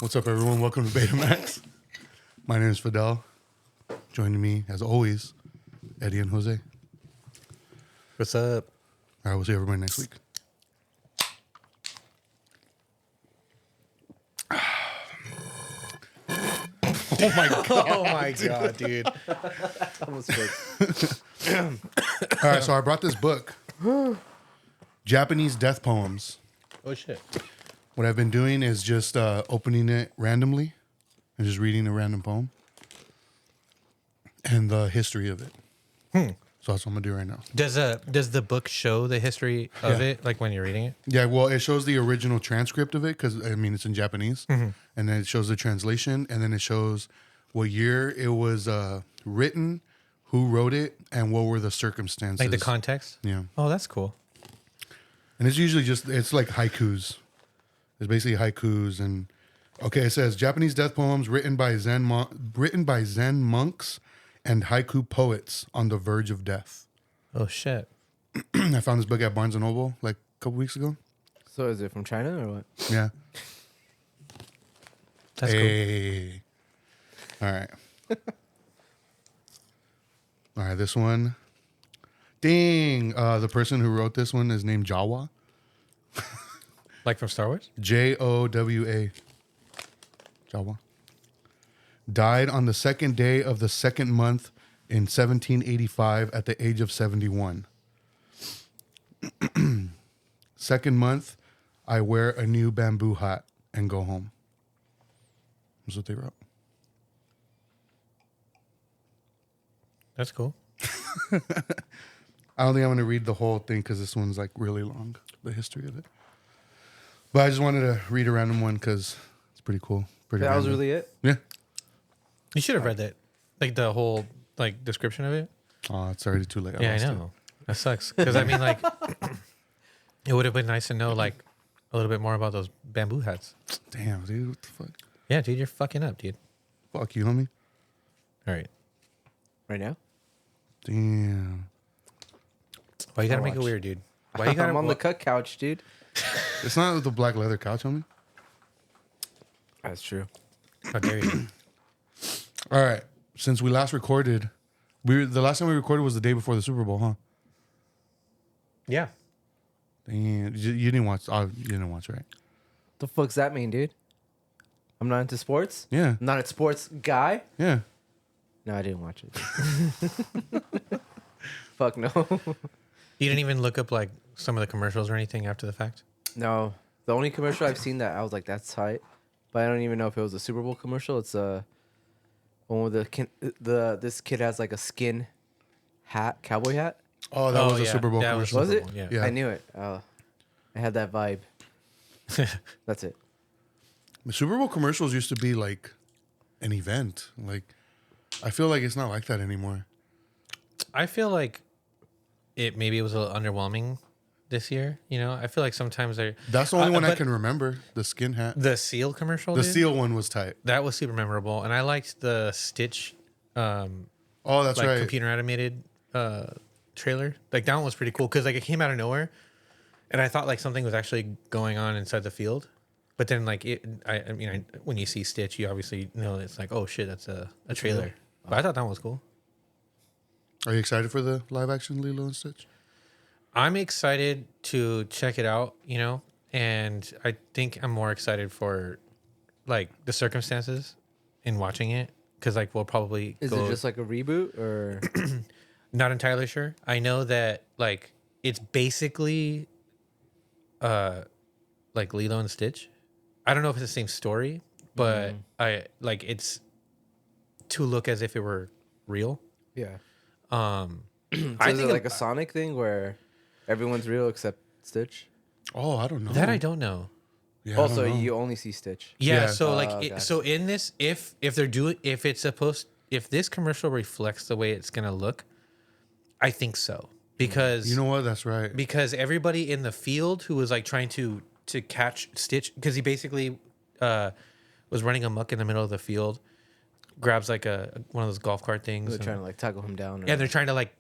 What's up, everyone? Welcome to Betamax. My name is Fidel. Joining me, as always, Eddie and Jose. What's up? All right, we'll see everybody next week. Oh my god! Oh my god, dude! Almost All right, so I brought this book, Japanese Death Poems. Oh shit! What I've been doing is just opening it randomly and just reading a random poem and the history of it. So that's what I'm gonna do right now. Does the book show the history of it, like when you're reading it? Yeah, well, it shows the original transcript of it because I mean it's in Japanese, and then it shows the translation, and then it shows what year it was written, who wrote it, and what were the circumstances. Like the context? Yeah. Oh, that's cool. And it's usually it's like haikus. It's basically haikus and okay. It says Japanese death poems written by Zen monks and haiku poets on the verge of death. Oh shit! I found this book at Barnes and Noble like a couple weeks ago. So is it from China or what? Yeah. That's cool. Hey. All right. All right, this one. Ding. The person who wrote this one is named Jawa. Like from Star Wars? Jowa. Jawa. Died on the second day of the second month in 1785 at the age of 71. Second month, I wear a new bamboo hat and go home. That's what they wrote. That's cool. I don't think I'm going to read the whole thing because this one's like really long, the history of it. But I just wanted to read a random one because it's pretty cool. Pretty That was random. really it? Yeah. You should have read that, like the whole like description of it. Oh, it's already too late. Yeah, I lost know. That sucks. Because I mean, like, it would have been nice to know like a little bit more about those bamboo hats. it. Damn, dude. What the fuck? Yeah, dude, you're fucking up, dude. Fuck you, homie. All right. Right now? Damn. Why you gotta I'll make it watch. weird, dude? Why you gotta? I'm on the cut couch, dude. It's not the black leather couch, homie. That's true. How dare you? All right. Since we last recorded, the last time we recorded was the day before the Super Bowl, huh? Yeah. Damn. You didn't watch. Oh, you didn't watch, right? The fuck's that mean, dude? I'm not into sports? Yeah. I'm not a sports guy? Yeah. No, I didn't watch it. Fuck no. You didn't even look up like some of the commercials or anything after the fact? No. The only commercial I've seen that I was like, that's tight. But I don't even know if it was a Super Bowl commercial. It's one with this kid has like a skin hat, cowboy hat. Oh, that was a yeah. Super Bowl That was commercial. Was Super it? Bowl, yeah. Yeah. I knew it. I had that vibe. That's it. The Super Bowl commercials used to be like an event. Like, I feel like it's not like that anymore. I feel like it was a little underwhelming this year. You know, I feel like sometimes That's the only one I but can remember. The skin hat. the Seal commercial. The dude, seal one was tight. that was super memorable, and I liked the Stitch, Oh, that's like right. computer animated trailer. Like that one was pretty cool because like it came out of nowhere, and I thought like something was actually going on inside the field. But then like when you see Stitch, you obviously know it's like, oh shit, that's a trailer. But I thought that one was cool. Are you excited for the live action Lilo and Stitch? I'm excited to check it out, you know, and I think I'm more excited for like the circumstances in watching it because like we'll probably Is it just like a reboot or? not entirely sure. I know that like it's basically like Lilo and Stitch. I don't know if it's the same story, but I like it's to look as if it were real. Yeah. I Is think it like a Sonic thing where everyone's real except Stitch? Oh, I don't know. that I don't know. Yeah, I Also, don't know. you only see Stitch. Yeah, Yeah. so like Okay. so in this if this commercial reflects the way it's going to look, I think so. Because You know what? That's right. because everybody in the field who was like trying to catch Stitch because he basically was running amok in the middle of the field, grabs like one of those golf cart things. They're and- trying to like tackle him down. yeah, they're trying to like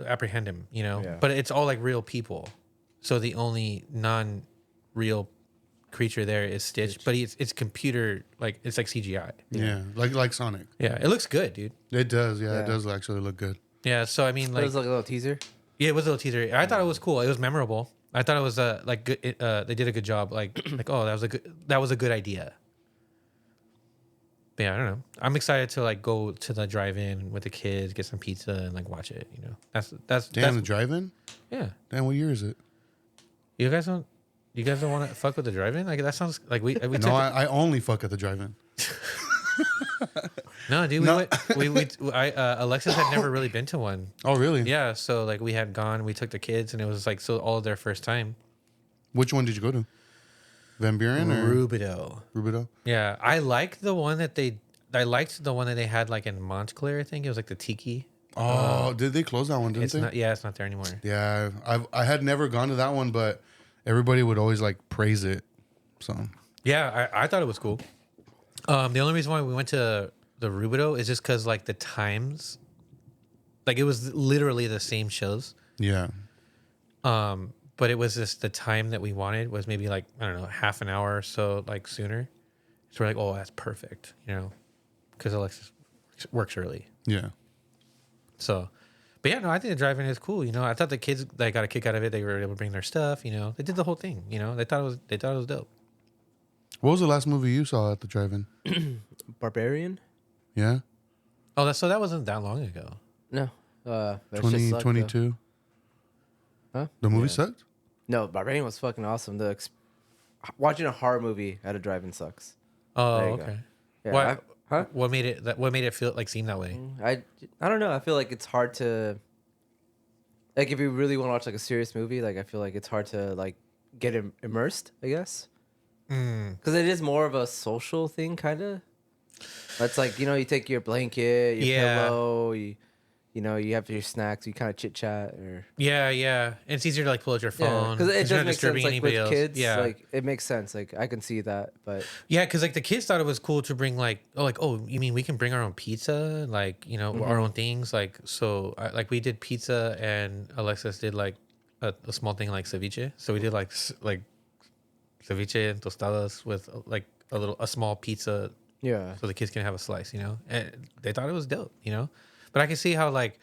apprehend him, you know. Yeah. But it's all like real people. So the only non-real creature there is Stitch, but it's computer, like it's like CGI. Yeah, like Sonic. Yeah, it looks good, dude. It does. Yeah, Yeah. it does actually look good. Yeah, so I mean, It like, was like a little teaser. yeah, it was a little teaser. I thought it was cool. It was memorable. I thought it was like good. They did a good job. Like oh, that was a good idea. But yeah, I don't know. I'm excited to like go to the drive-in with the kids, get some pizza, and like watch it. You know, that's The drive-in. yeah. Damn, what year is it? You guys don't want to fuck with the drive-in? Like that sounds like we No, took I only fuck at the drive-in. no, dude. No. Alexis had never really been to one. Oh, really? Yeah, so like we had gone, we took the kids, and it was like so all their first time. Which one did you go to? Van Buren or Rubidoux. Rubidoux? Yeah, I liked the one that they had like in Montclair. I think it was like the Tiki. Oh, did they close that one? Didn't It's they? not. Yeah, it's not there anymore. Yeah, I had never gone to that one, but everybody would always like praise it. So Yeah, I thought it was cool. The only reason why we went to the Rubidoux is just because like the times, like it was literally the same shows. yeah, But it was just the time that we wanted was maybe like, I don't know, half an hour or so like sooner. So we're like, oh, that's perfect, you know, because Alexis works early. yeah. So, but yeah, no, I think the drive-in is cool. You know, I thought the kids they got a kick out of it. They were able to bring their stuff. You know, they did the whole thing. You know, they thought it was dope. What was the last movie you saw at the drive-in? Barbarian? Yeah, Oh, that wasn't that long ago. No. That shit sucked, though. 2022. Huh? The movie Yeah. sucked. No, Barbarian was fucking awesome. Watching a horror movie at a drive-in sucks. Oh, There you go. okay. Yeah, What? huh? What made it feel like seem that way? I don't know. I feel like it's hard to like if you really want to watch like a serious movie. Like I feel like it's hard to like get immersed. I guess because it is more of a social thing, kind of. It's like you take your blanket, your Yeah. pillow, you have your snacks, you kind of chit chat or Yeah, yeah. And it's easier to like pull out your phone because it you're does not make sense. disturbing Like anybody with else. kids, Yeah, like it makes sense. Like I can see that, but yeah, because like the kids thought it was cool to bring oh, you mean we can bring our own pizza, like our own things, like so like we did pizza and Alexis did like a small thing like ceviche. So we did like ceviche and tostadas with like a small pizza yeah, so the kids can have a slice, and they thought it was dope, but I can see how like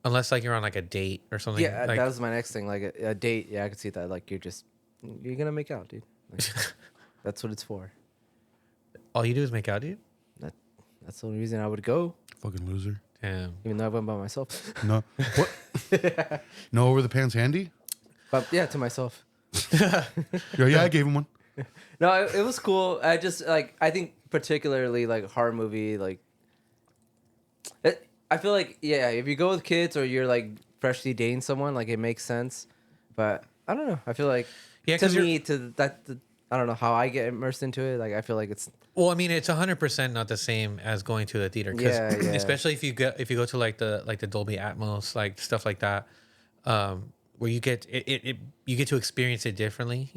unless like you're on like a date or something. yeah. like, That was my next thing, like a date. Yeah, I could see that. Like you're gonna make out, dude. Like, that's what it's for. all you do is make out, dude. That's the only reason I would go, Fucking loser. Damn. even though I went by myself. No. What? No over the pants handy? But yeah, to myself. Yeah, I gave him one. No, it was cool. I just I think particularly like horror movie I feel like if you go with kids or you're like freshly dating someone, like it makes sense. But I don't know. I feel like Yeah, to 'cause me I don't know how I get immersed into it. Like I feel like it's Well, I mean, it's 100% not the same as going to the theater. 'Cause Yeah. especially if you go to like the Dolby Atmos, like stuff like that, where you get you get to experience it differently,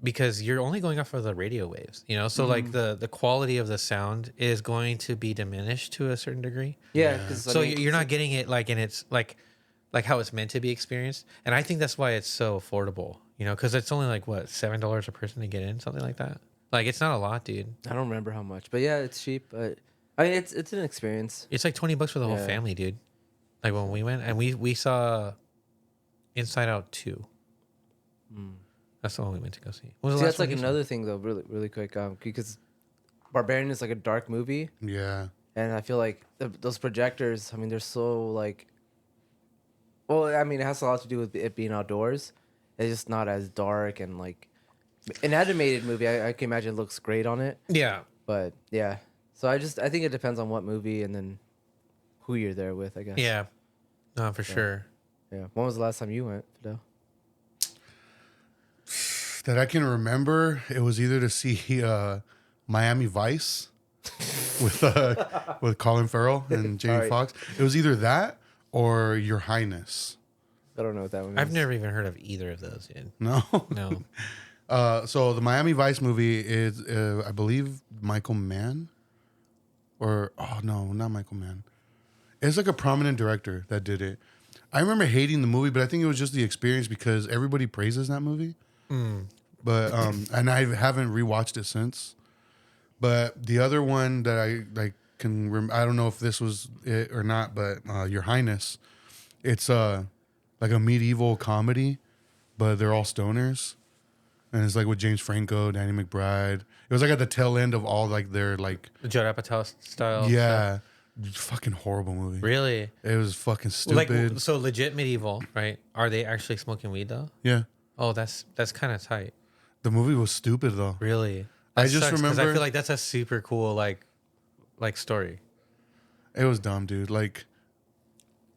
because you're only going off of the radio waves, so like the quality of the sound is going to be diminished to a certain degree. yeah. Cause, So you're not getting it like in its like how it's meant to be experienced, and I think that's why it's so affordable, because it's only like what $7 a person to get in, something like that. Like it's not a lot, dude. I don't remember how much, but yeah, it's cheap. But I mean, it's an experience. It's like $20 for the whole Yeah. family, dude. Like when we went and we saw Inside Out 2. That's the one we went to go see. What was the See, last that's like one you saw? another thing though, really really quick, because Barbarian is like a dark movie. Yeah. And I feel like those projectors, I mean, they're so like. Well, I mean, it has a lot to do with it being outdoors. It's just not as dark and like. An animated movie, I can imagine looks great on it. Yeah. But yeah. So I think it depends on what movie and then who you're there with, I guess. Yeah. No, for sure. Yeah. When was the last time you went, Fidel? That I can remember, it was either to see Miami Vice with Colin Farrell and Jamie Alright. Foxx. It was either that or Your Highness. I don't know what that one is. I've never even heard of either of those, dude. No. No. So the Miami Vice movie is, I believe, Michael Mann. Or no, not Michael Mann. It's like a prominent director that did it. I remember hating the movie, but I think it was just the experience because everybody praises that movie. But and I haven't rewatched it since. But the other one that I like I don't know if this was it or not, but Your Highness, it's like a medieval comedy, but they're all stoners, and it's like with James Franco, Danny McBride. It was like at the tail end of all like their like The Judd Apatow style. yeah, fucking horrible movie. Really? It was fucking stupid. Like so legit medieval, right? Are they actually smoking weed though? Yeah, Oh, that's kind of tight. the movie was stupid though. Really? I That just sucks, 'cause remember- I feel like that's a super cool like story. It was dumb, dude. Like,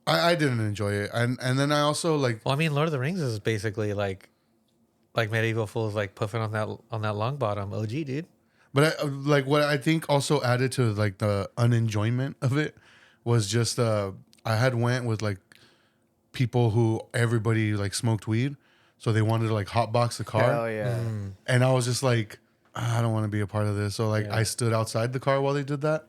I didn't enjoy it, and then I also like Well, I mean, Lord of the Rings is basically like medieval fools like puffing on that long bottom. OG, dude. But like what I think also added to like the unenjoyment of it was just I had went with like people who everybody like smoked weed, so they wanted to like hotbox the car, Hell yeah. and I was just like, I don't want to be a part of this. So like I stood outside the car while they did that,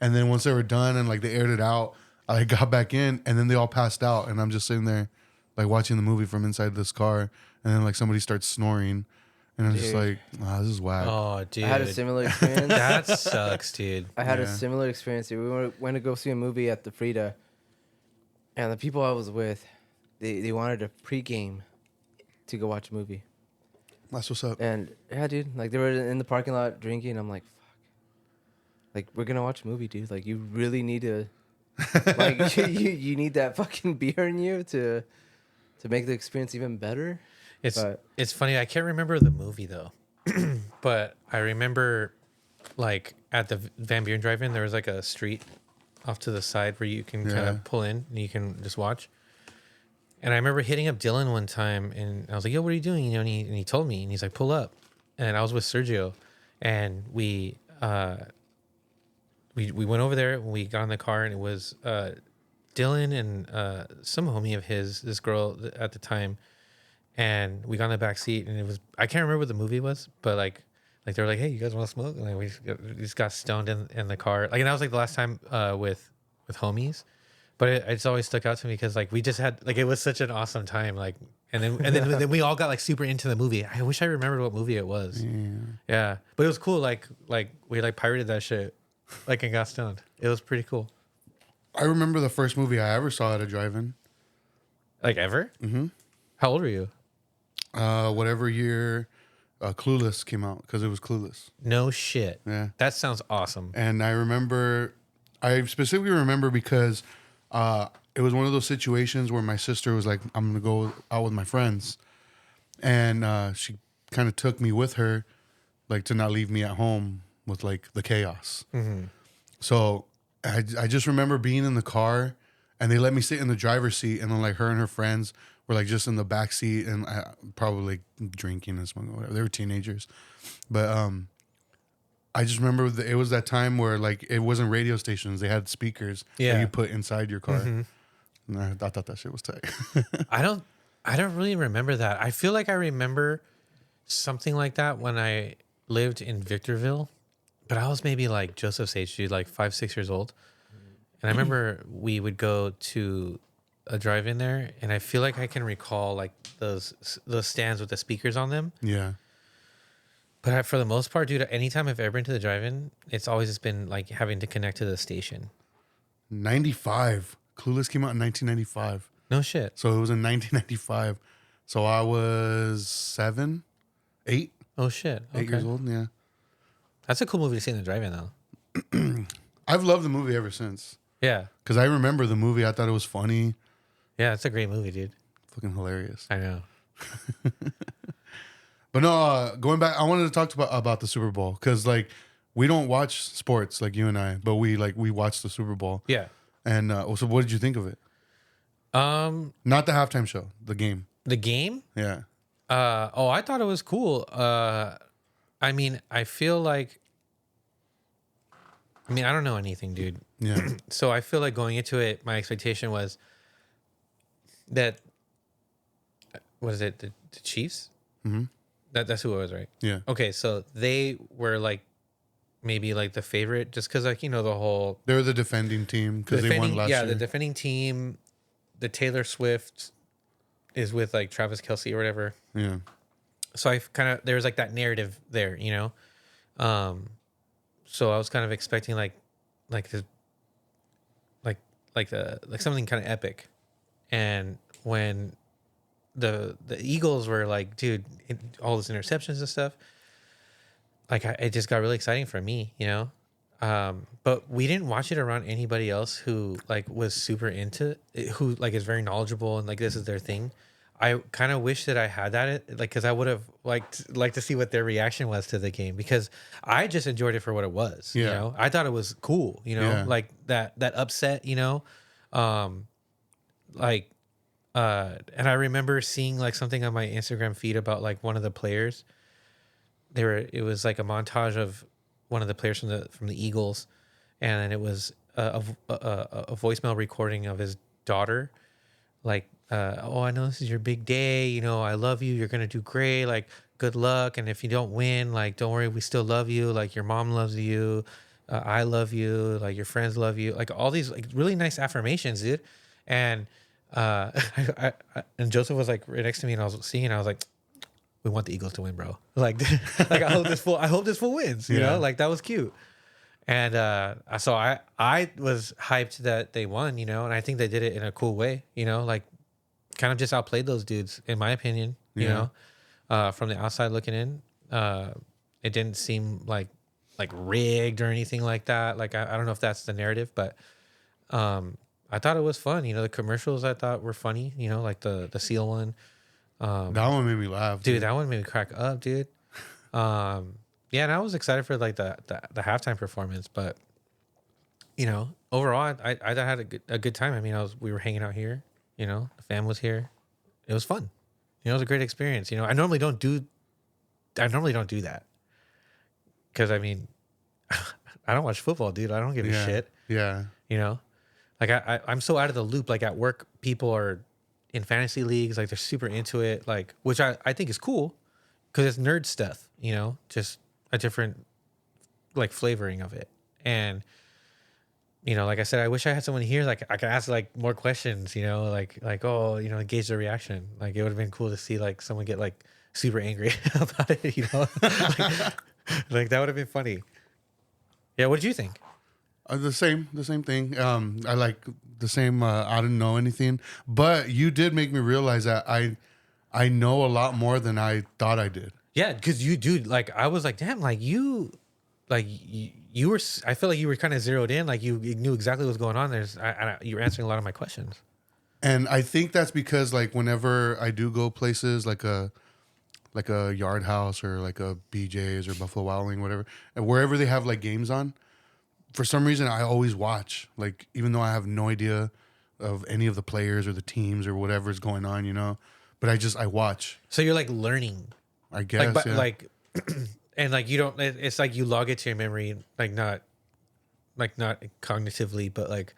and then once they were done and like they aired it out, I got back in, and then they all passed out, and I'm just sitting there like watching the movie from inside this car, and then like somebody starts snoring. And I'm just like, this is whack. Oh, dude. I had a similar experience. That sucks, dude. I had a Yeah. similar experience. We went to go see a movie at the Frida, and the people I was with, they wanted a pregame to go watch a movie. That's what's up. And yeah, dude, like they were in the parking lot drinking. I'm like, fuck. Like we're gonna watch a movie, dude. Like you really need to, like you need that fucking beer in you to make the experience even better. It's funny. I can't remember the movie though, but I remember like at the Van Buren Drive-In, there was like a street off to the side where you can kind Yeah. of pull in and you can just watch. And I remember hitting up Dylan one time, and I was like, "Yo, what are you doing?" You know, and he told me, and he's like, "Pull up." And I was with Sergio, and we went over there. And we got in the car, and it was Dylan and some homie of his, this girl at the time. And we got in the back seat, and it was, I can't remember what the movie was, but like they were like, "Hey, you guys want to smoke?" And like, we just got stoned in the car. Like, and that was like the last time with homies, but it's always stuck out to me because like we just had like, it was such an awesome time. Like, and then we all got like super into the movie. I wish I remembered what movie it was. Yeah, but it was cool. Like we like pirated that shit, like, and got stoned. It was pretty cool. I remember the first movie I ever saw at a drive-in. Like ever? Mm-hmm. How old were you? Whatever year Clueless came out, because it was Clueless. No shit. Yeah. That sounds awesome. And I specifically remember because it was one of those situations where my sister was like, I'm going to go out with my friends. And she kind of took me with her, like to not leave me at home with like the chaos. Mm-hmm. So I just remember being in the car, and they let me sit in the driver's seat, and then like her and her friends were like just in the back seat, and probably like, drinking and smoking, whatever. They were teenagers, but I just remember it was that time where like it wasn't radio stations; they had speakers that you put inside your car. And I thought that shit was tight. I don't really remember that. I feel like I remember something like that when I lived in Victorville, but I was maybe like Joseph's age, dude, like 5-6 years old. And I remember we would go to a drive-in there, and I feel like I can recall like those stands with the speakers on them. Yeah. But for the most part, dude, anytime I've ever been to the drive-in, it's always just been like having to connect to the station. 95. Clueless came out in 1995. No shit. So it was in 1995. So I was 7, 8, Oh shit. 8 years old. Yeah. That's a cool movie to see in the drive-in though. I've loved the movie ever since. Yeah. Because I remember the movie. I thought it was funny. Yeah, it's a great movie, dude. Fucking hilarious. I know. But no, going back, I wanted to talk about the Super Bowl. Because like we don't watch sports like you and I. But we watch the Super Bowl. Yeah. And so what did you think of it? Not the halftime show. The game. The game? Yeah. I thought it was cool. I mean, I feel like, I don't know anything, dude. Yeah. So I feel like going into it, my expectation was that, what is it? The Chiefs? Mm-hmm. That's who it was, right? Yeah. Okay, so they were like maybe like the favorite, just because like, you know, the whole They're the defending team because they won last year. Yeah, the defending team. The Taylor Swift is with like Travis Kelce or whatever. Yeah. so I kind of, there was like that narrative there, you know? So I was kind of expecting like the, like something kind of epic. And when the Eagles were like, dude, all those interceptions and stuff, like it just got really exciting for me, you know? But we didn't watch it around anybody else who like was super into it, who like is very knowledgeable and like this is their thing. I kind of wish that I had that, like, because I would have liked to see what their reaction was to the game, because I just enjoyed it for what it was. You Yeah. know, I thought it was cool. You know, Yeah. like that upset. You know, like, and I remember seeing like something on my Instagram feed about like one of the players. It was like a montage of one of the players from the Eagles, and then it was a voicemail recording of his daughter, like, oh, I know this is your big day, you know, I love you, you're gonna do great, like, good luck, and if you don't win, like, don't worry, we still love you, like, your mom loves you, I love you, like, your friends love you, like, all these like really nice affirmations, dude. And and Joseph was like right next to me, and I was seeing it, I was like, we want the Eagles to win, bro. Like, like I hope this fool wins, you know, like that was cute. And so I was hyped that they won, you know, and I think they did it in a cool way, you know, like kind of just outplayed those dudes, in my opinion, you know, from the outside looking in. It didn't seem like rigged or anything like that. Like, I don't know if that's the narrative, but I thought it was fun. You know, the commercials I thought were funny, you know, like the seal one. That one made me laugh, Dude, that one made me crack up, dude. Yeah, and I was excited for like the halftime performance, but you know, overall, I had a good time. I mean, we were hanging out here, you know, the fam was here. It was fun. You know, it was a great experience. You know, I normally don't do that, because I mean, I don't watch football, dude. I don't give a shit. Yeah. You know, like I'm so out of the loop. Like at work, people are in fantasy leagues, like they're super into it, like, which I think is cool, because it's nerd stuff, you know, just a different like flavoring of it. And you know, like I said, I wish I had someone here, like I could ask like more questions, you know, like oh, you know, gauge their reaction. Like it would have been cool to see like someone get like super angry about it, you know. Like that would have been funny. Yeah, what did you think? The same thing. I like the same. I didn't know anything, but you did make me realize that I know a lot more than I thought I did. Yeah, because you, dude, like I was like, damn, like you were. I feel like you were kind of zeroed in, like you knew exactly what was going on. You were answering a lot of my questions. And I think that's because like whenever I do go places like a Yard House or like a BJ's or Buffalo Wild Wing, whatever, and wherever they have like games on, for some reason I always watch, like even though I have no idea of any of the players or the teams or whatever is going on, you know, but I watch. So you're like learning, I guess, like, but yeah. like, and like you don't. It's like you log it to your memory, like not cognitively, but like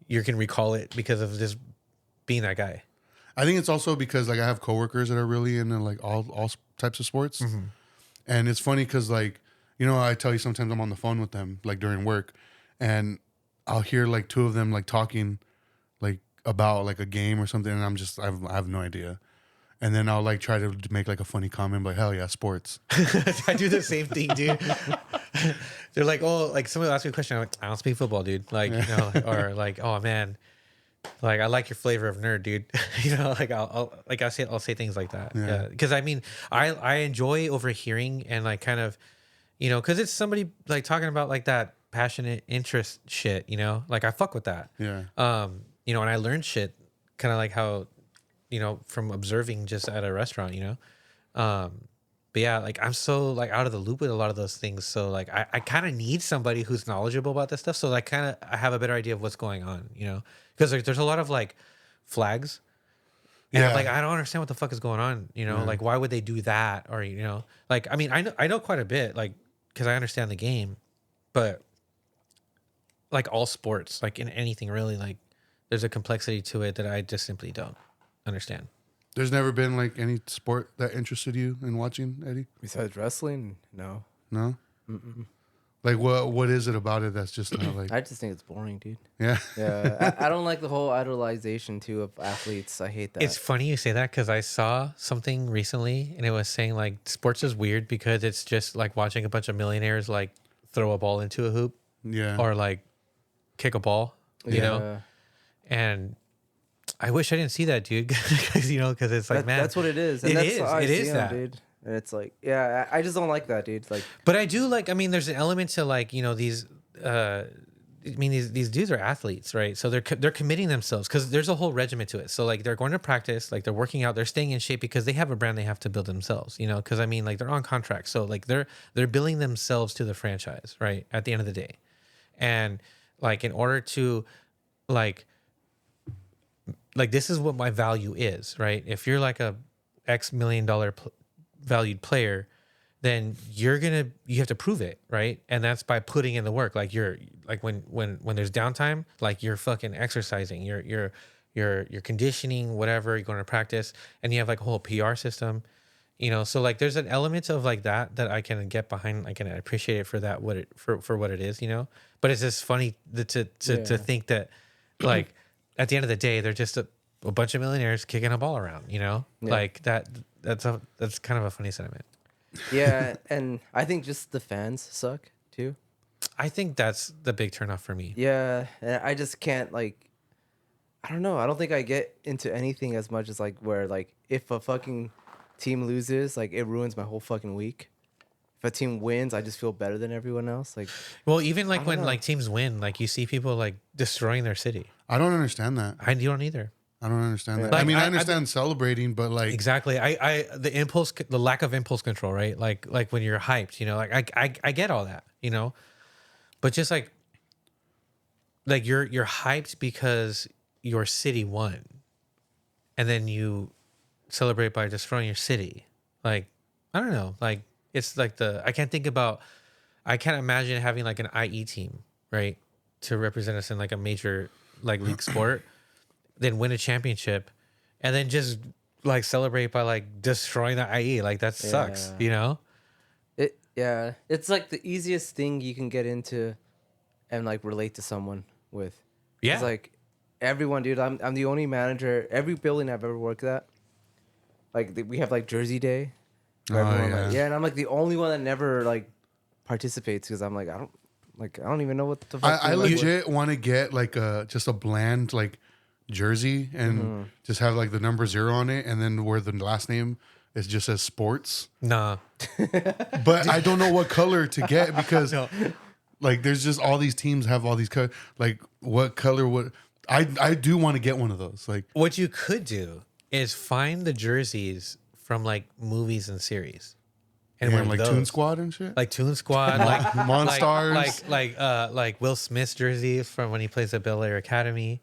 you can recall it because of just being that guy. I think it's also because like I have coworkers that are really into like all types of sports, and it's funny because like, you know, I tell you sometimes I'm on the phone with them like during work, and I'll hear like two of them like talking like about like a game or something, and I have no idea, and then I'll like try to make like a funny comment like, hell yeah, sports. I do the same thing, dude. They're like, oh, like somebody will ask me a question. I'm like, I don't speak football, dude. Like, you know, or like, oh man, like I like your flavor of nerd, dude. You know, like I'll say things like that. Yeah, because I mean, I enjoy overhearing and like kind of, you know, because it's somebody like talking about like that passionate interest shit. You know, like I fuck with that. Yeah. You know, and I learned shit kind of like how, you know, from observing just at a restaurant. You know, but yeah, like I'm so like out of the loop with a lot of those things. So like I kind of need somebody who's knowledgeable about this stuff. So like I have a better idea of what's going on, you know, because there's a lot of like flags. And I'm like, I don't understand what the fuck is going on. You know, like why would they do that? Or, you know, like, I mean, I know quite a bit, like, cause I understand the game, but like all sports, like in anything really, like there's a complexity to it that I just simply don't understand. There's never been like any sport that interested you in watching, Eddie? Besides wrestling, no. No? Like what is it about it that's just not like? I just think it's boring, dude. Yeah. Yeah, I don't like the whole idolization too of athletes. I hate that. It's funny you say that because I saw something recently and it was saying like sports is weird because it's just like watching a bunch of millionaires like throw a ball into a hoop Yeah. or like kick a ball, you know? Yeah. And I wish I didn't see that, dude. Because it's like, man, that's what it is. And it that's is. how I It see is them, that. dude. And it's like, yeah, I just don't like that, dude. Like, But I do like. I mean, there's an element to like these. These dudes are athletes, right? So they're committing themselves because there's a whole regiment to it. So like they're going to practice, like they're working out, they're staying in shape because they have a brand they have to build themselves. Because I mean, like they're on contract, so like they're building themselves to the franchise, right? At the end of the day, and like in order to like this is what my value is, right? If you're like a X million dollar valued player, then you have to prove it, right? And that's by putting in the work. Like you're like when there's downtime, like you're fucking exercising, you're conditioning, whatever, you're going to practice, and you have like a whole PR system, So like there's an element of like that I can get behind, I can appreciate it for that for what it is, But it's just funny to think that like at the end of the day they're just a bunch of millionaires kicking a ball around, Like that's kind of a funny sentiment. yeah, and I think just the fans suck too. I think that's the big turnoff for me. Yeah, and I just can't like. I don't know. I don't think I get into anything as much as like where like if a fucking team loses, like it ruins my whole fucking week. If a team wins, I just feel better than everyone else. Like, well, even like when know. like teams win, like you see people like destroying their city. I don't understand that. You don't either. I don't understand that. Like, I mean, I understand celebrating, but like Exactly. The lack of impulse control, right? Like when you're hyped, like I get all that, but just like you're hyped because your city won, and then you celebrate by destroying your city. Like I don't know, like it's like I can't imagine having like an IE team, right, to represent us in like a major like league sport. Then win a championship, and then just like celebrate by like destroying the IE. Like that sucks, It's like the easiest thing you can get into, and like relate to someone with. Yeah. It's like everyone, dude. I'm the only manager. Every building I've ever worked at, like we have like Jersey Day. where everyone, yeah. like, and I'm like the only one that never like participates because I'm like I don't even know what the fuck. I like, legit want to get like just a bland like jersey and just have like the number 0 on it, and then where the last name is just says sports. Nah. But I don't know what color to get because like there's just all these teams have all these colors. Like what color would I do want to get one of those. Like What you could do is find the jerseys from like movies and series, and wear like those. Toon Squad and shit. Like Toon Squad, like Monstars. like Will Smith's jersey from when he plays at Bel Air Academy,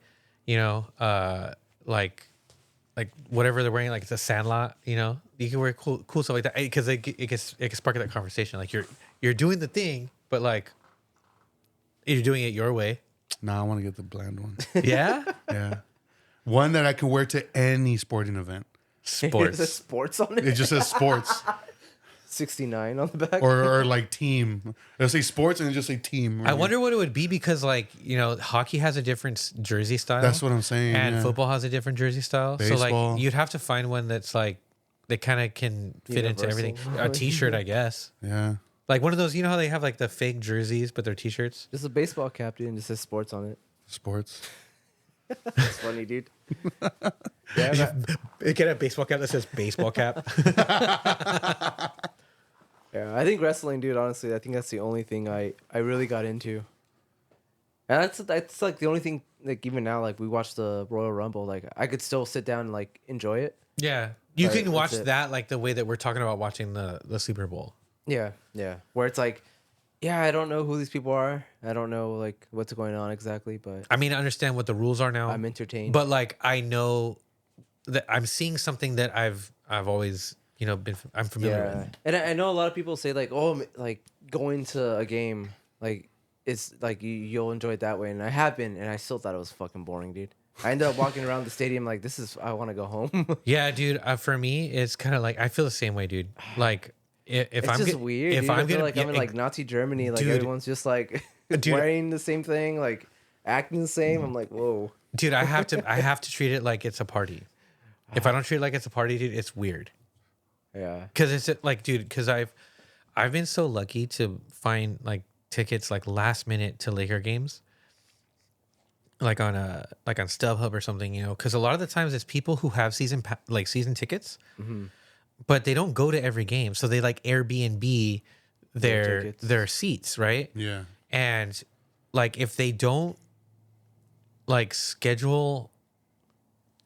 like whatever they're wearing, like it's a Sandlot, you can wear cool stuff like that because it can spark that conversation. Like you're doing the thing, but like you're doing it your way. Nah, I want to get the bland one. Yeah, Yeah, one that I can wear to any sporting event. It says sports on it. It just says sports 69 on the back. or like team. It'll say sports and it just say team. I wonder what it would be because like hockey has a different jersey style. That's what I'm saying. And yeah. football has a different jersey style. So Baseball. like you'd have to find one that's like that kind of can fit into everything. Universal. A t-shirt, I guess. Yeah. Like one of those, how they have like the fake jerseys, but they're t-shirts. Just a baseball cap, dude, and just says sports on it. Sports. That's funny, dude. Yeah, Get a baseball cap that says baseball cap. yeah. I think wrestling, dude. Honestly, I think that's the only thing I really got into. And that's like the only thing. Like even now, like we watch the Royal Rumble, like I could still sit down and like enjoy it. Yeah. You Right, can watch that's it. that like the way that we're talking about watching the Super Bowl. Yeah, yeah. Where it's like, yeah, I don't know who these people are. I don't know like what's going on exactly, but I mean, I understand what the rules are now. I'm entertained. But like I know that I'm seeing something that I've always I'm familiar yeah, with. and I know a lot of people say like, oh, like going to a game, like it's like you'll enjoy it that way, and I have been, and I still thought it was fucking boring, dude. I ended up walking around the stadium like I want to go home. Yeah, dude. For me, it's kind of like I feel the same way, dude. Like if It's I'm just go- weird. if Dude. I'm I feel gonna like I'm in like Nazi Germany. Like Dude. everyone's just like Dude. wearing the same thing, like acting the same. I'm like, whoa. dude, I have to treat it like it's a party. If I don't treat it like it's a party, dude, it's weird. Yeah. Because it's like, dude, because I've been so lucky to find like tickets like last minute to Laker games, like on StubHub or something, you know. Because a lot of the times it's people who have season tickets, but they don't go to every game, so they like Airbnb tickets. their seats, right? Yeah. And like if they don't like schedule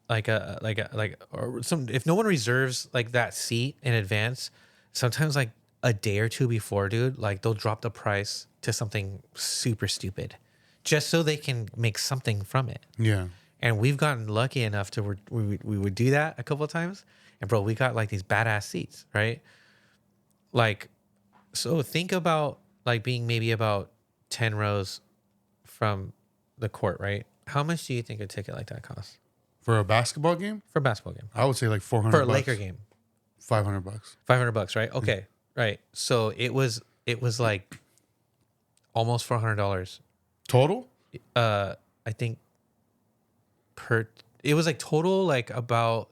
or some, if no one reserves like that seat in advance, sometimes like a day or two before, dude, like they'll drop the price to something super stupid just so they can make something from it. Yeah. And we've gotten lucky enough to where we would do that a couple of times, and bro, we got like these badass seats, right? Like, so think about like being maybe about 10 rows from the court, right? How much do you think a ticket like that costs? For a basketball game, For a basketball game. I would say like 400. For a Laker game. $500. $500, right? Okay. Right. So it was like almost $400. Total? I think it was like total like about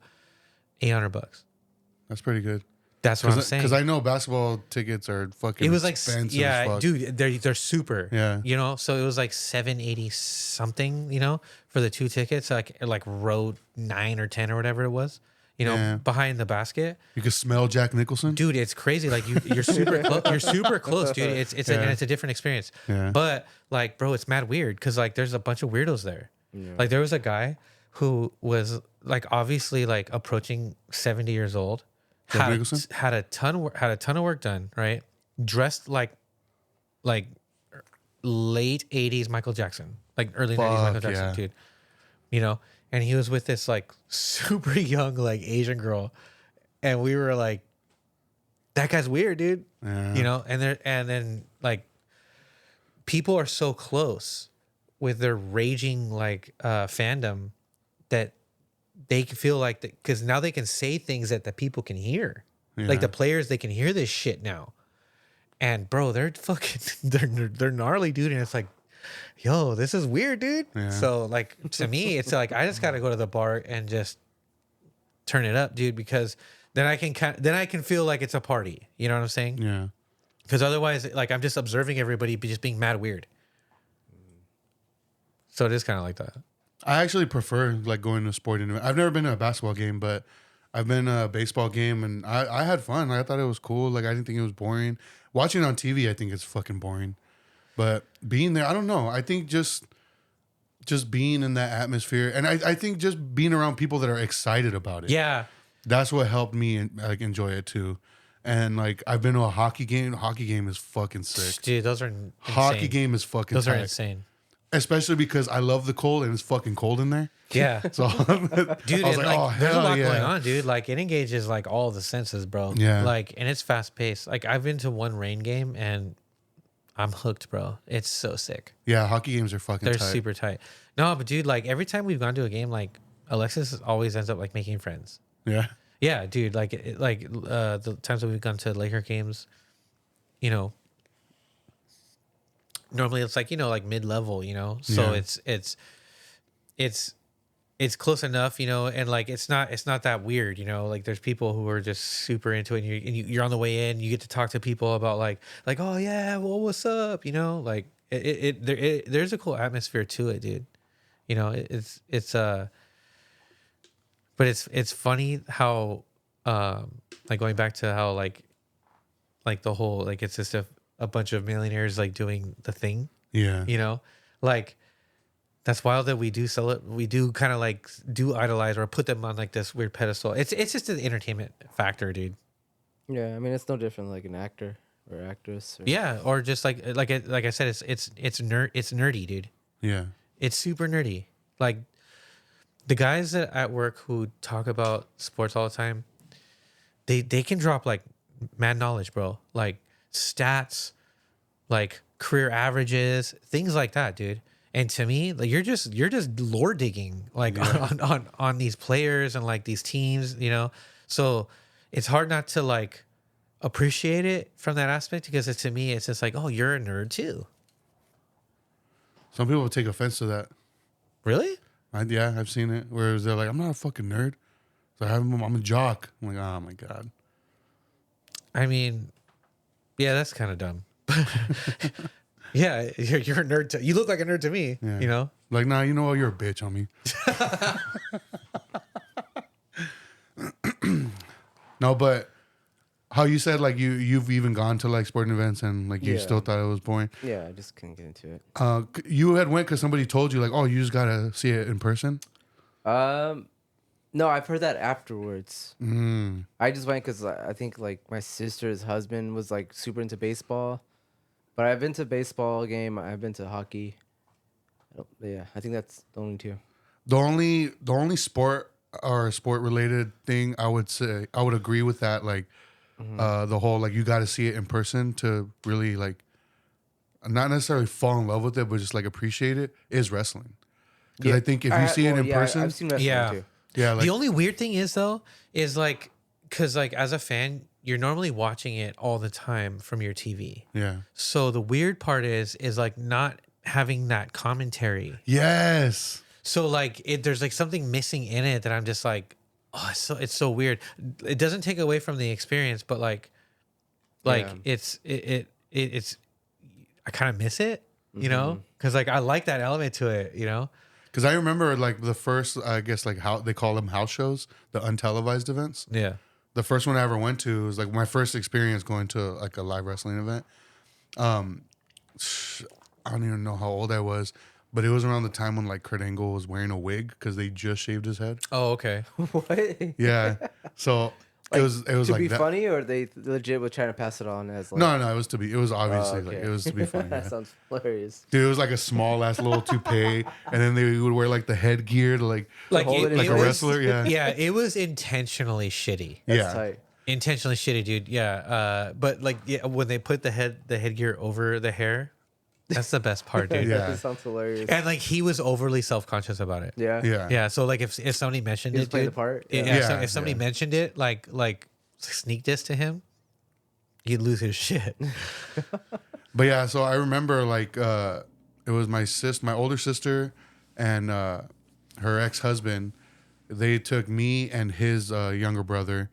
$800. That's pretty good. That's what I'm saying. Because I know basketball tickets are fucking It was like, expensive yeah, as fuck. dude, they're super. Yeah. You know, so it was like $780 something, you know, for the 2 tickets, like row 9 or 10 or whatever it was, you know, Yeah. behind the basket. You could smell Jack Nicholson. Dude, it's crazy. Like you're super close. You're super close, dude. And it's a different experience. Yeah. But like, bro, it's mad weird because like there's a bunch of weirdos there. Like there was a guy who was like obviously like approaching 70 years old. Jack Nicholson? Had a ton of work done, right? Dressed like late 80s Michael Jackson, like early 90s Michael Jackson, yeah. dude. You know, and he was with this like super young like Asian girl, and we were like, that guy's weird, dude. Yeah. You know, and then like people are so close with their raging like fandom that they can feel like because now they can say things that the people can hear. Yeah. Like the players, they can hear this shit now. And bro, they're fucking they're gnarly, dude. And it's like, yo, this is weird, dude. Yeah. So like to me, it's like I just gotta go to the bar and just turn it up, dude, because then I can feel like it's a party. You know what I'm saying? Yeah. Because otherwise, like I'm just observing everybody just being mad weird. So it is kind of like that. I actually prefer like going to a sporting event. I've never been to a basketball game, but I've been to a baseball game and I had fun. I thought it was cool. Like I didn't think it was boring. Watching it on TV, I think it's fucking boring. But being there, I don't know. I think just being in that atmosphere, and I think just being around people that are excited about it. Yeah. That's what helped me like enjoy it too. And like I've been to a hockey game. Hockey game is fucking sick. Dude, those are insane. Hockey game is fucking Those tight. are insane. Especially because I love the cold and it's fucking cold in there. Yeah. So Dude, I was and, like, like, oh, there's a hell lot yeah. going on, dude. Like it engages like all the senses, bro. Yeah. Like, and it's fast paced. Like I've been to one rain game and I'm hooked, bro. It's so sick. Yeah, hockey games are fucking They're tight. super tight. No, but dude, like every time we've gone to a game, like Alexis always ends up like making friends. Yeah. Yeah, dude. Like, the times that we've gone to Laker games, you know, normally it's like, you know, like mid level, you know. So Yeah. it's close enough, you know, and like it's not that weird, you know. Like there's people who are just super into it, and you're on the way in, you get to talk to people about like oh yeah, well what's up, you know, like there's a cool atmosphere to it, dude. You know, but it's funny how like going back to how like the whole like it's just a bunch of millionaires like doing the thing, Yeah. you know, like that's wild that we do sell it. We do kind of like do idolize or put them on like this weird pedestal. It's just an entertainment factor, dude. Yeah, I mean it's no different like an actor or actress. Or... Yeah, or just like I said, it's nerdy, dude. Yeah. It's super nerdy. Like the guys at work who talk about sports all the time, they can drop like mad knowledge, bro. Like stats, like career averages, things like that, dude. And to me, like you're just lore digging like on these players and like these teams, you know. So it's hard not to like appreciate it from that aspect because to me, it's just like, oh, you're a nerd too. Some people take offense to that. Really? Yeah, I've seen it. Where they're like, I'm not a fucking nerd. So I'm a jock. I'm like, oh my God. I mean, yeah, that's kind of dumb. Yeah, you're a nerd. You look like a nerd to me, Yeah. you know? Like, nah, you know what? You're a bitch on me. No, but how you said like you've even gone to like sporting events and like you Yeah. still thought it was boring. Yeah, I just couldn't get into it. You had went because somebody told you like, oh, you just gotta see it in person. No, I've heard that afterwards. Mm. I just went because I think like my sister's husband was like super into baseball, but I've been to baseball game. I've been to hockey. Yeah, I think that's the only two. The only sport or sport related thing I would say I would agree with that like the whole like you got to see it in person to really like not necessarily fall in love with it but just like appreciate it is wrestling because I think if you see it in person I've seen wrestling too. yeah like The only weird thing is though, is like, cause like as a fan, you're normally watching it all the time from your TV. yeah So the weird part is like not having that commentary. yes So like there's like something missing in it that I'm just like, oh, it's so weird. It doesn't take away from the experience, but like Yeah. it's I kind of miss it, you know, because like I like that element to it, you know. because I remember like the first I guess like how they call them house shows, the untelevised events. Yeah. The first one I ever went to was like my first experience going to like a live wrestling event. I don't even know how old I was, but it was around the time when like Kurt Angle was wearing a wig because they just shaved his head. Oh, okay. What? Yeah, so it was to like be that. funny, or they legit were trying to pass it on as like. No, it was obviously like okay. it was to be funny. That Yeah. sounds hilarious. Dude, it was like a small ass little toupee, and then they would wear like the headgear to like hold it in like a place? wrestler. Yeah, Yeah, it was intentionally shitty. That's yeah. tight. Intentionally shitty, dude. Yeah. But like, yeah, when they put the headgear over the hair, that's the best part, dude. Yeah. That sounds hilarious. And like, he was overly self-conscious about it. Yeah. Yeah. Yeah. So like, if somebody mentioned He was it, playing dude, the part? Yeah. Yeah. If somebody Yeah. mentioned it, like sneak diss to him, he'd lose his shit. But yeah, so I remember like it was my older sister, and her ex-husband. They took me and his younger brother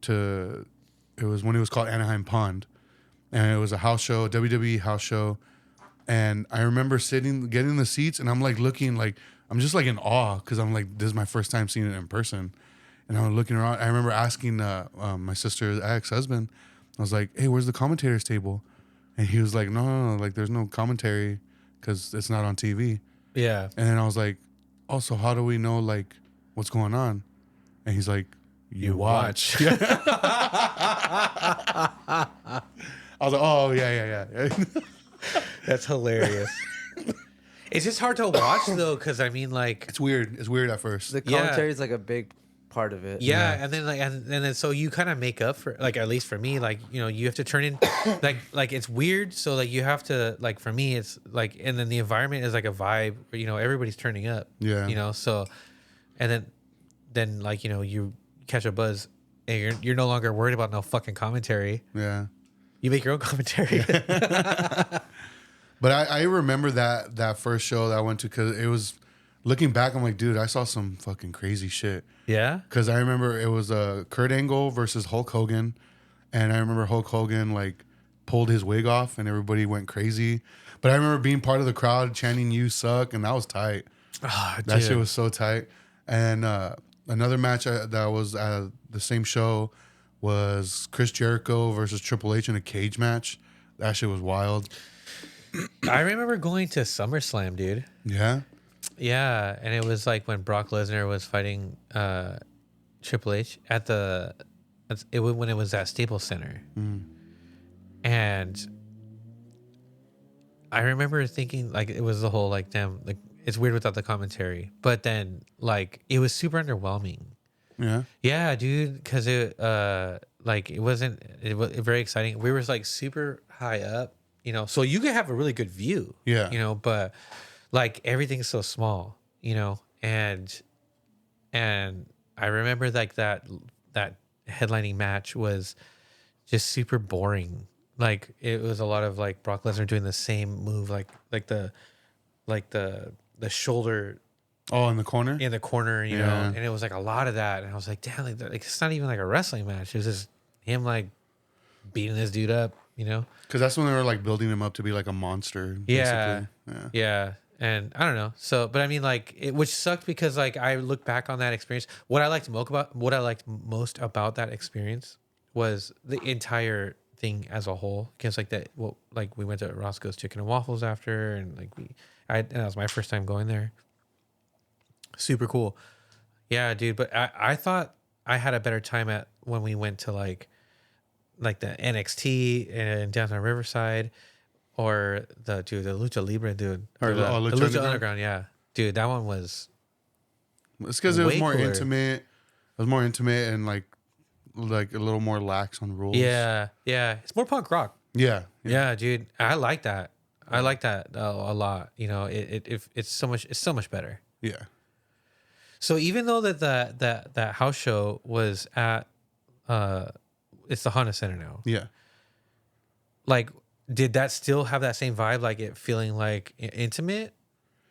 to. It was when it was called Anaheim Pond, and it was a house show, a WWE house show. And I remember getting the seats, and I'm like looking, like I'm just like in awe because I'm like, this is my first time seeing it in person. And I'm looking around. I remember asking my sister's ex-husband, I was like, "Hey, where's the commentator's table?" And he was like, "No, like there's no commentary because it's not on TV." Yeah. And then I was like, "Oh, so how do we know like what's going on?" And he's like, "You watch." I was like, "Oh yeah." That's hilarious. It's just hard to watch though, because I mean, like, It's weird. It's weird at first. The Yeah. commentary is like a big part of it. yeah, and then like, and then so you kind of make up for, like, at least for me, like, you know, you have to turn in, like it's weird. So like you have to, like, for me, it's like, and then the environment is like a vibe where, you know, everybody's turning up. Yeah. You know, so, and then like, you know, you catch a buzz and you're no longer worried about no fucking commentary. Yeah. You make your own commentary. But I remember that first show that I went to because it was, looking back, I'm like, dude, I saw some fucking crazy shit. Yeah. Because I remember it was Kurt Angle versus Hulk Hogan. And I remember Hulk Hogan like pulled his wig off and everybody went crazy. But I remember being part of the crowd chanting, "You suck." And that was tight. Oh, That shit was so tight. And another match that was at the same show was Chris Jericho versus Triple H in a cage match. That shit was wild. I remember going to SummerSlam, dude. Yeah. Yeah, and it was like when Brock Lesnar was fighting Triple H when it was at Staples Center. And I remember thinking, like, it was the whole, like, damn, like, it's weird without the commentary. But then, like, it was super underwhelming. Yeah. Yeah, dude, because it was very exciting. We were like super high up, you know, so you could have a really good view. Yeah. You know, but like everything's so small, you know, and I remember like that headlining match was just super boring. Like it was a lot of like Brock Lesnar doing the same move, like the shoulder Oh, in the corner. in the corner, you know, and it was like a lot of that. And I was like, damn, like it's not even like a wrestling match. It was just him like beating this dude up, you know? Because that's when they were like building him up to be like a monster. Yeah. Basically. Yeah. And I don't know. So, but I mean, like, which sucked because like I look back on that experience. What I liked most about that experience was the entire thing as a whole. Because like that, well, like we went to Roscoe's Chicken and Waffles after, and like and that was my first time going there. Super cool. Yeah, dude. But I thought I had a better time at when we went to like the NXT in downtown Riverside, or the Lucha Libre, dude, Or the Lucha Lucha Underground? Underground. Yeah, dude, that one was It's because it was way more cooler. intimate. It was more intimate and like a little more lax on rules. yeah. It's more punk rock. Yeah. Yeah, dude, I like that. I like that a lot. You know, it's so much better. Yeah. So even though that house show was at it's the Honda Center now. Yeah. Like, did that still have that same vibe, like it feeling like intimate,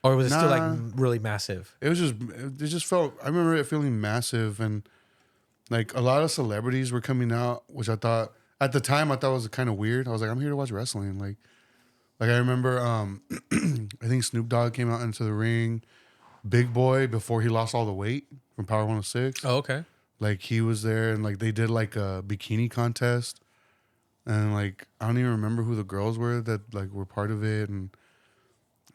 or was it still like Nah. really massive? It just felt, I remember it feeling massive, and like a lot of celebrities were coming out, which I thought at the time I thought was kind of weird. I was like, I'm here to watch wrestling. Like I remember, I think Snoop Dogg came out into the ring. Big Boy, before he lost all the weight from Power 106. Oh, okay. Like he was there, and like they did like a bikini contest, and like I don't even remember who the girls were that like were part of it, and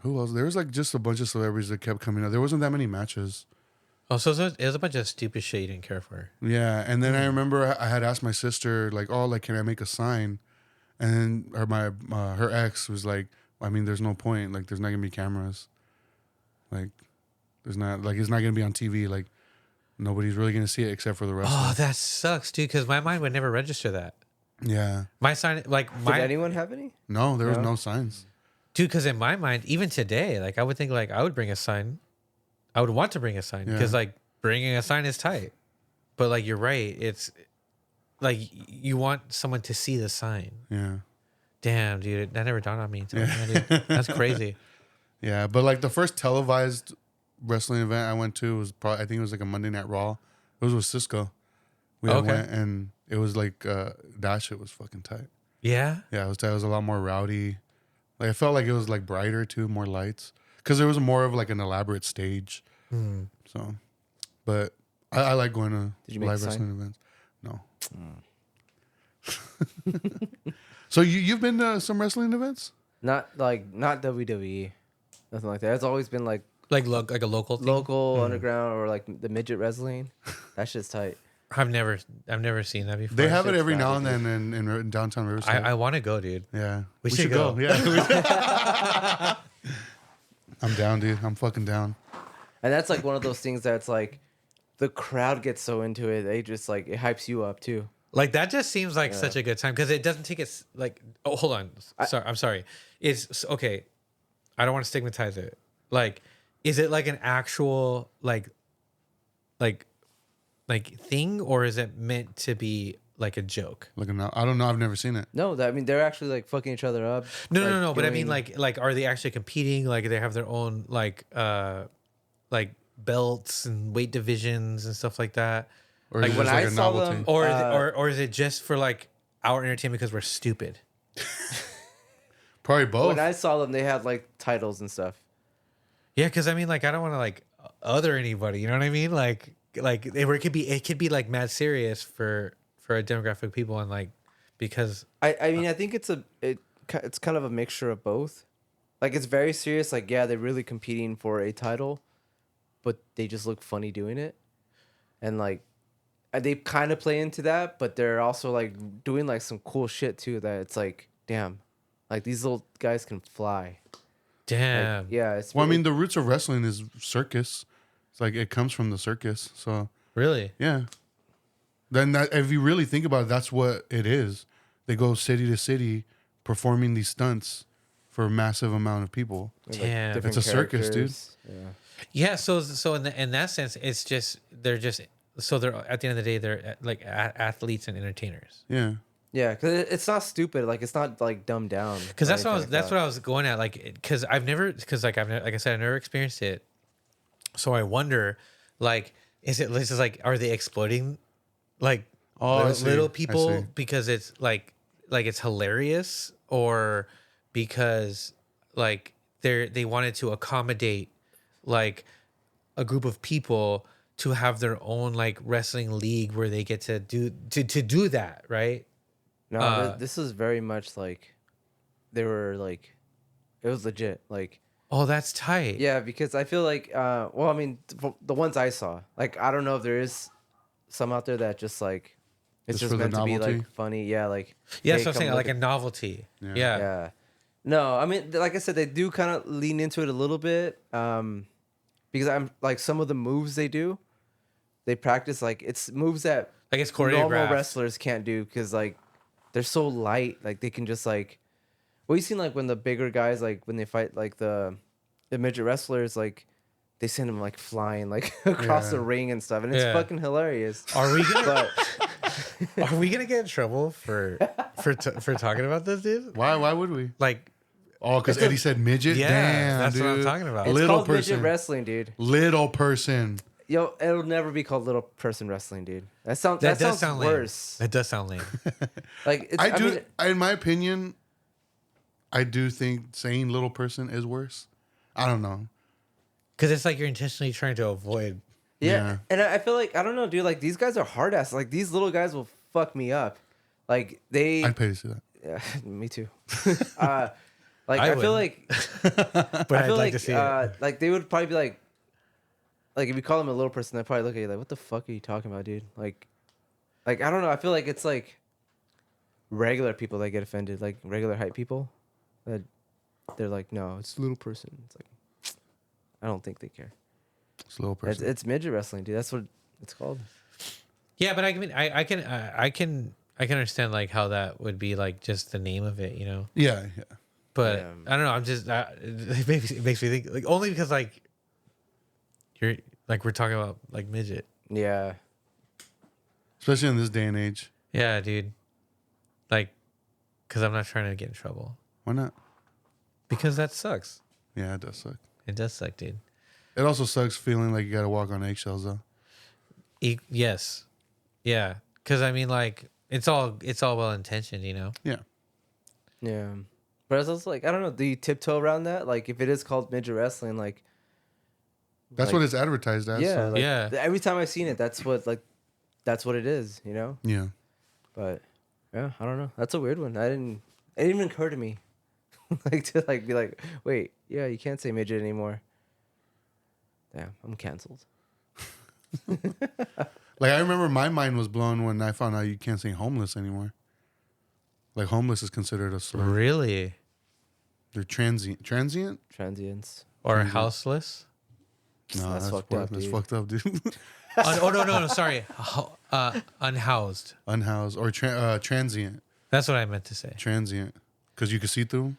who else. There was like just a bunch of celebrities that kept coming out. There wasn't that many matches. Oh, so it was a bunch of stupid shit you didn't care for. Yeah, and then I remember I had asked my sister like, oh, like can I make a sign, and then her ex was like, I mean, there's no point. Like there's not gonna be cameras. Like there's not, like it's not gonna be on TV. Like nobody's really gonna see it except for the wrestlers. Oh, that sucks, dude. Because my mind would never register that. Yeah. My sign, like Did my anyone have any? No, there was No? no signs. dude. Because in my mind, even today, like I would think like I would bring a sign. I would want to bring a sign because Yeah. like bringing a sign is tight. But like you're right, it's like you want someone to see the sign. Yeah. Damn, dude, that never dawned on me. Until now, dude. That's crazy. Yeah, but like the first televised wrestling event I went to was probably, I think it was like a Monday Night Raw. It was with Cisco. We had Okay. went, and it was like that shit was fucking tight. Yeah. Yeah, it was tight. It was a lot more rowdy. Like I felt like it was like brighter too, more lights, because there was more of like an elaborate stage. So, but I like going to Did you make live a sign? wrestling events. No. So you've been to some wrestling events? Not WWE, nothing like that. It's always been like Like a local thing. local underground or like the midget wrestling. That shit's tight. I've never seen that before. They have it shit's every now rowdy, and then in downtown Riverside. I want to go, dude. Yeah. We should go. Yeah. I'm down, dude. I'm fucking down. And that's like one of those things that's like the crowd gets so into it. They just like it hypes you up too. Like that just seems like such a good time because it doesn't take it like. Oh, hold on. Sorry, I'm sorry. It's okay. I don't want to stigmatize it. Like, is it like an actual like thing, or is it meant to be like a joke? Looking out. I don't know. I've never seen it. No, I mean they're actually like fucking each other up. No. But I doing- mean, like, are they actually competing? Like, they have their own like belts and weight divisions and stuff like that. Or Like, is it when just like I a saw novelty? them- Or is it just for like our entertainment because we're stupid? Probably both. when I saw them, they had like titles and stuff. Yeah, because I mean, like, I don't want to like other anybody. You know what I mean? Like it could be like mad serious for a demographic of people, and like because I mean I think it's kind of a mixture of both. Like it's very serious. Like yeah, they're really competing for a title, but they just look funny doing it, and like they kind of play into that, but they're also like doing like some cool shit too. That it's like damn, like these little guys can fly. damn, Like, yeah, it's Well, I mean, the roots of wrestling is circus. It's like it comes from the circus. So really, yeah. Then that, if you really think about it, that's what it is. They go city to city performing these stunts for a massive amount of people. damn. different It's a circus, dude. characters. Yeah. Yeah, so in that sense, it's just they're at the end of the day they're like athletes and entertainers. Yeah. Yeah, because it's not stupid. Like it's not like dumbed down. Because or that's what I was. anything like That's that. what I was going at. Like, because I've never. Because like like I said, I've never experienced it. So I wonder, like, is it just like, are they exploiting, like, Oh, I see. little I people see. because it's like it's hilarious, or because like they wanted to accommodate like a group of people to have their own like wrestling league where they get to do that, right? No, this is very much like they were like it was legit. Like Oh, that's tight. yeah, because I feel like well, I mean, the ones I saw, like I don't know if there is some out there that just like it's Just just for the meant to be novelty? like funny. Yeah, like Yeah, hey, that's what I'm come saying. look Like a at- novelty. Yeah. Yeah. yeah. No, I mean, like I said, they do kind of lean into it a little bit. Because I'm like some of the moves they do, they practice like it's moves that Like it's normal choreographed. wrestlers can't do because like they're so light. Like they can just like, well, you seen like when the bigger guys like when they fight like the midget wrestlers like they send them like flying like across the Yeah. ring and stuff, and it's Yeah. fucking hilarious. Are we gonna But are we gonna get in trouble for talking about this, dude? Why would we? Like, Oh, because Eddie said midget? Yeah, Damn, that's dude. what I'm talking about. it's Little called midget person. wrestling, dude. Little person. Yo, it'll never be called little person wrestling, dude. That that sounds does sound worse. lame. That does sound lame. Like it's, I do. mean, In my opinion, I do think saying little person is worse. I don't know. Because it's like you're intentionally trying to avoid. yeah. Yeah. And I feel like I don't know, dude. Like these guys are hard ass. Like these little guys will fuck me up. Like they. I'd pay to see that. Yeah, me too. Like I I feel wouldn't. like But I I'd feel like like to see it. like they would probably be like if you call them a little person, they'd probably look at you like, what the fuck are you talking about, dude? Like I don't know. I feel like it's like regular people that get offended, like regular height people, that they're like, no, it's a little person. It's like I don't think they care. It's a little person. It's midget wrestling, dude. That's what it's called. Yeah, but I mean, I can understand like how that would be like just the name of it, you know. Yeah. But Yeah. I don't know. I'm just it makes me think like only because like you're like we're talking about like midget. Yeah. Especially in this day and age. Yeah, dude. Like, because I'm not trying to get in trouble. Why not? Because that sucks. Yeah, it does suck. It does suck, dude. It also sucks feeling like you got to walk on eggshells, though. Yes. Yeah. Because I mean, like, it's all well intentioned, you know. Yeah. Yeah. But it's also like, I don't know, do you tiptoe around that? Like if it is called midget wrestling, like That's like, what it's advertised as. yeah, so- like, Yeah. every time I've seen it, that's what it is, you know? Yeah. But yeah, I don't know. That's a weird one. It didn't even occur to me. Like to like be like, wait, yeah, you can't say midget anymore. Damn, I'm canceled. Like, I remember my mind was blown when I found out you can't say homeless anymore. Like, homeless is considered a slur. Really? They're transient. Transient? Transients. Or houseless? No, That's fucked up, That's dude. fucked up, dude. Oh no, sorry. Unhoused. Unhoused or transient. That's what I meant to say. Transient. Because you can see through 'em?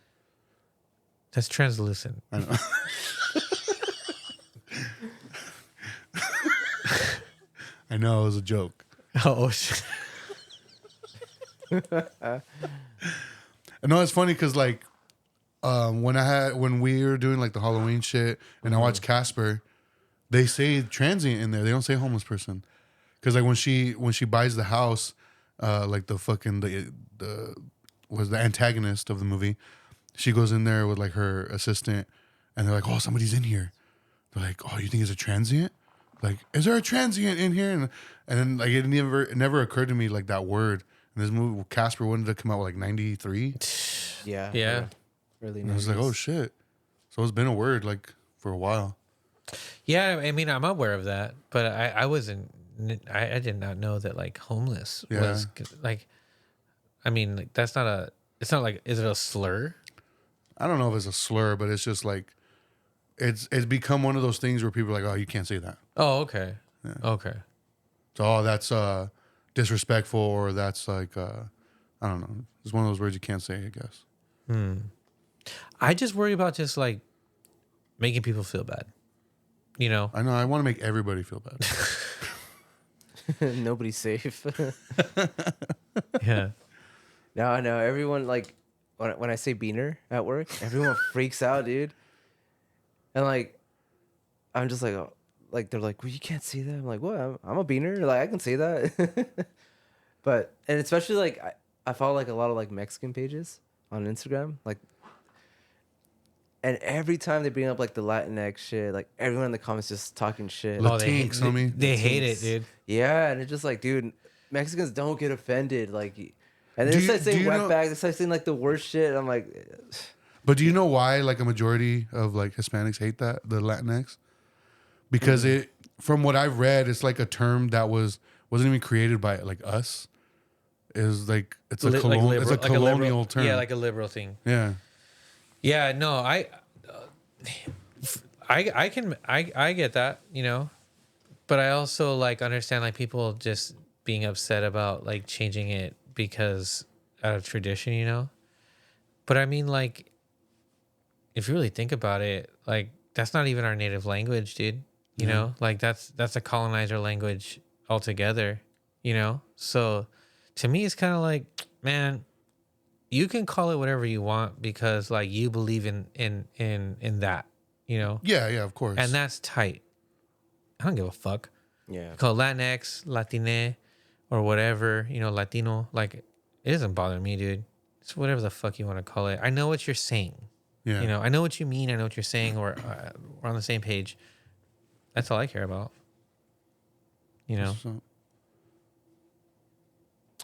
That's translucent. I know. I know, it was a joke. Oh shit. No, it's funny because like when we were doing like the Halloween shit and I watched Casper, they say transient in there. They don't say homeless person. Because like when she buys the house, like the fucking the was the antagonist of the movie, she goes in there with like her assistant and they're like, oh, somebody's in here. They're like, oh, you think it's a transient? Like, is there a transient in here? And then like it never occurred to me like that word. And this movie Casper, when did it come out? Like 93? Yeah. Yeah. Really And I nice. was like, oh shit. So it's been a word like for a while. Yeah, I mean, I'm aware of that, but I wasn't. I did not know that like homeless was like. I mean, like that's not a. It's not like. Is it a slur? I don't know if it's a slur, but it's just like it's become one of those things where people are like, oh, you can't say that. Oh, okay. Okay. So oh, that's disrespectful, or that's like I don't know. It's one of those words you can't say, I guess. I just worry about just like making people feel bad. You know. I know. I want to make everybody feel bad. Nobody's safe. Yeah. No, no. Everyone like when I say beaner at work, everyone freaks out, dude. And like, I'm just like, oh, like they're like, well, you can't see that. I'm like, what? I'm a beaner. Like I can say that. But and especially like I follow like a lot of like Mexican pages on Instagram, like, and every time they bring up like the Latinx shit, like everyone in the comments just talking shit. Look, Oh, they hate, Latinx, homie. they hate it, dude. Yeah, and it's just like, dude, Mexicans don't get offended, like, and Do they you- start saying do you know- wetbags, they start saying like the worst shit. I'm like, But do you know why like a majority of like Hispanics hate that, the Latinx? Because it, from what I've read, it's like a term that wasn't even created by like us. Is like it's a it's a colonial term. Yeah, like a liberal thing. Yeah. Yeah, no, I get that, you know, but I also like understand like people just being upset about like changing it because out of tradition, you know. But I mean, like, if you really think about it, like that's not even our native language, dude. You know, like that's a colonizer language altogether. You know, so to me, it's kind of like, man, you can call it whatever you want because like you believe in that, you know. Yeah, of course. And that's tight. I don't give a fuck. yeah, Call it Latinx, Latine, or whatever, you know, Latino. Like, it doesn't bother me, dude. It's whatever the fuck you want to call it. I know what you're saying. Yeah. You know, I know what you mean. I know what you're saying. We're on the same page. That's all I care about. You know. So, all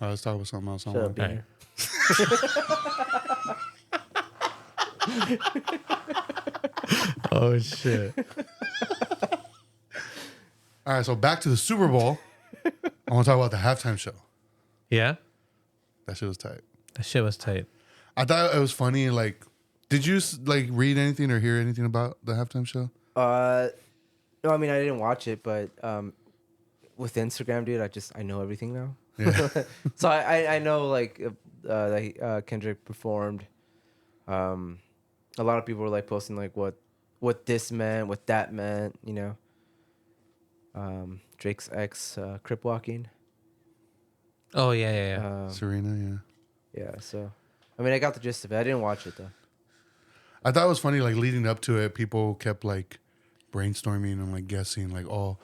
right, let's talk about something else. shut up, All beaner. Oh shit. All right, so back to the Super Bowl. I want to talk about the halftime show. Yeah, That shit was tight. that shit was tight. I thought it was funny. Like, did you like read anything or hear anything about the halftime show? No, I mean I didn't watch it, but with Instagram, dude, I know everything now. Yeah. So I know like that Kendrick performed. A lot of people were like posting like what this meant, what that meant, you know. Drake's ex crip walking. Oh yeah. Serena, yeah. Yeah, so I mean I got the gist of it. I didn't watch it though. I thought it was funny. Like leading up to it, people kept like brainstorming and like guessing, like, oh,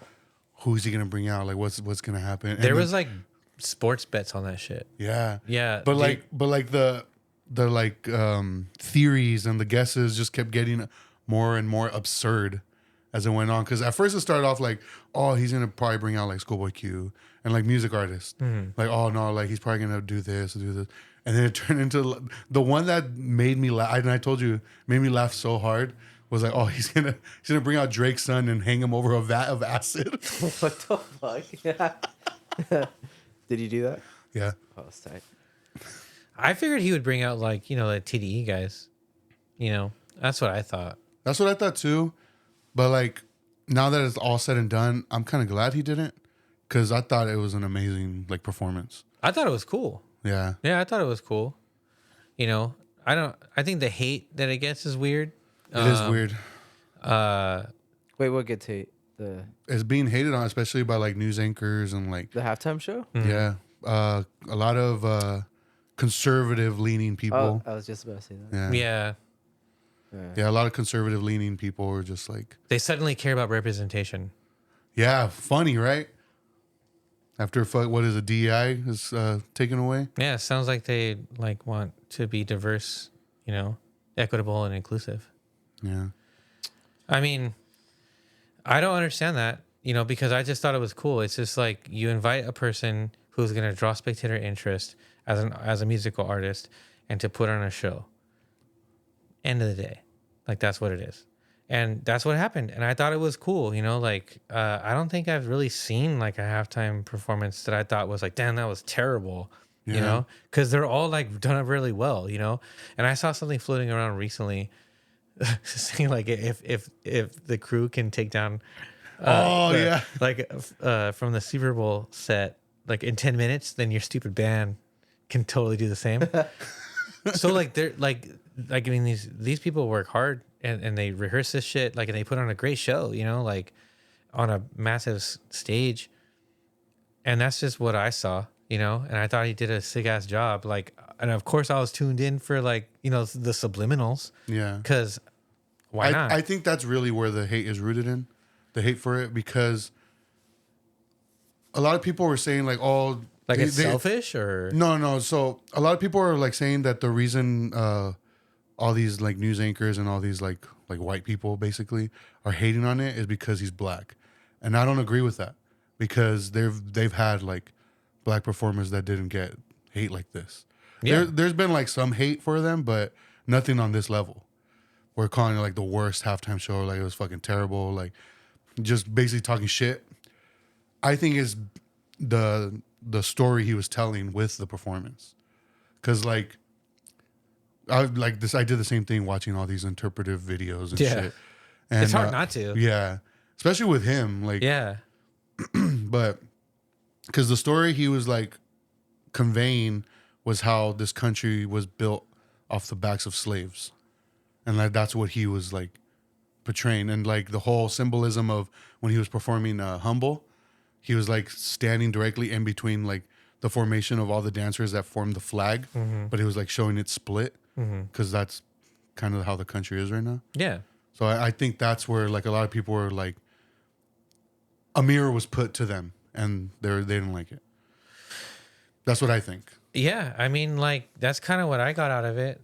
who's he gonna bring out? Like, what's gonna happen? And There then- was like sports bets on that shit. yeah, Yeah, But dude. like the like theories and the guesses just kept getting more and more absurd as it went on. Because at first it started off like, oh, he's gonna probably bring out like Schoolboy Q and like music artists. Like, oh no, like he's probably gonna do this, and then it turned into the one that made me laugh. And I told you, made me laugh so hard. Was like, oh, he's gonna bring out Drake's son and hang him over a vat of acid. What the fuck? Yeah. Did you do that? Yeah. Oh, it's tight. I figured he would bring out like, you know, the TDE guys. You know, that's what I thought. That's what I thought too. But like now that it's all said and done, I'm kind of glad he didn't, because I thought it was an amazing like performance. I thought it was cool. Yeah. Yeah, I thought it was cool. You know, I think the hate that it gets is weird. It is weird. Wait, what gets hate? The It's being hated on, especially by like news anchors and like halftime show? yeah, a lot of conservative leaning people. Oh, I was just about to say that. Yeah. Yeah. A lot of conservative leaning people are just like, They suddenly care about representation. yeah, funny, right? After what is a DEI is taken away. Yeah, it sounds like they like want to be diverse, you know, equitable and inclusive. Yeah. I mean, I don't understand that, you know, because I just thought it was cool. It's just like you invite a person who's going to draw spectator interest as a musical artist and to put on a show. End of the day. Like, that's what it is. And that's what happened. And I thought it was cool, you know, like, I don't think I've really seen like a halftime performance that I thought was like, damn, that was terrible, you Yeah. know, because they're all like done it really well, you know. And I saw something floating around recently saying like, if the crew can take down, Yeah. like from the Super Bowl set, like in 10 minutes, then your stupid band can totally do the same. So like they're like I mean these people work hard and they rehearse this shit, like, and they put on a great show, you know, like on a massive stage. And that's just what I saw, you know, and I thought he did a sick ass job. Like, and of course I was tuned in for like, you know, the subliminals. Yeah. Because why not? I think that's really where the hate is rooted in, the hate for it, because a lot of people were saying like, oh, like it's selfish or no. So a lot of people are like saying that the reason all these like news anchors and all these like white people basically are hating on it is because he's black, and I don't agree with that, because they've had like black performers that didn't get hate like this. Yeah. There's been like some hate for them, but nothing on this level. We're calling it like the worst halftime show, like it was fucking terrible, like just basically talking shit. I think is the story he was telling with the performance, because like I did the same thing watching all these interpretive videos and shit. And it's hard not to. Yeah, especially with him, like Yeah. but because the story he was like conveying was how this country was built off the backs of slaves, and like that's what he was like portraying, and like the whole symbolism of when he was performing Humble, he was like standing directly in between like the formation of all the dancers that formed the flag, but he was like showing it split, because that's kind of how the country is right now. Yeah. So I think that's where like a lot of people were like, a mirror was put to them and they didn't like it. That's what I think. Yeah, I mean, like that's kind of what I got out of it.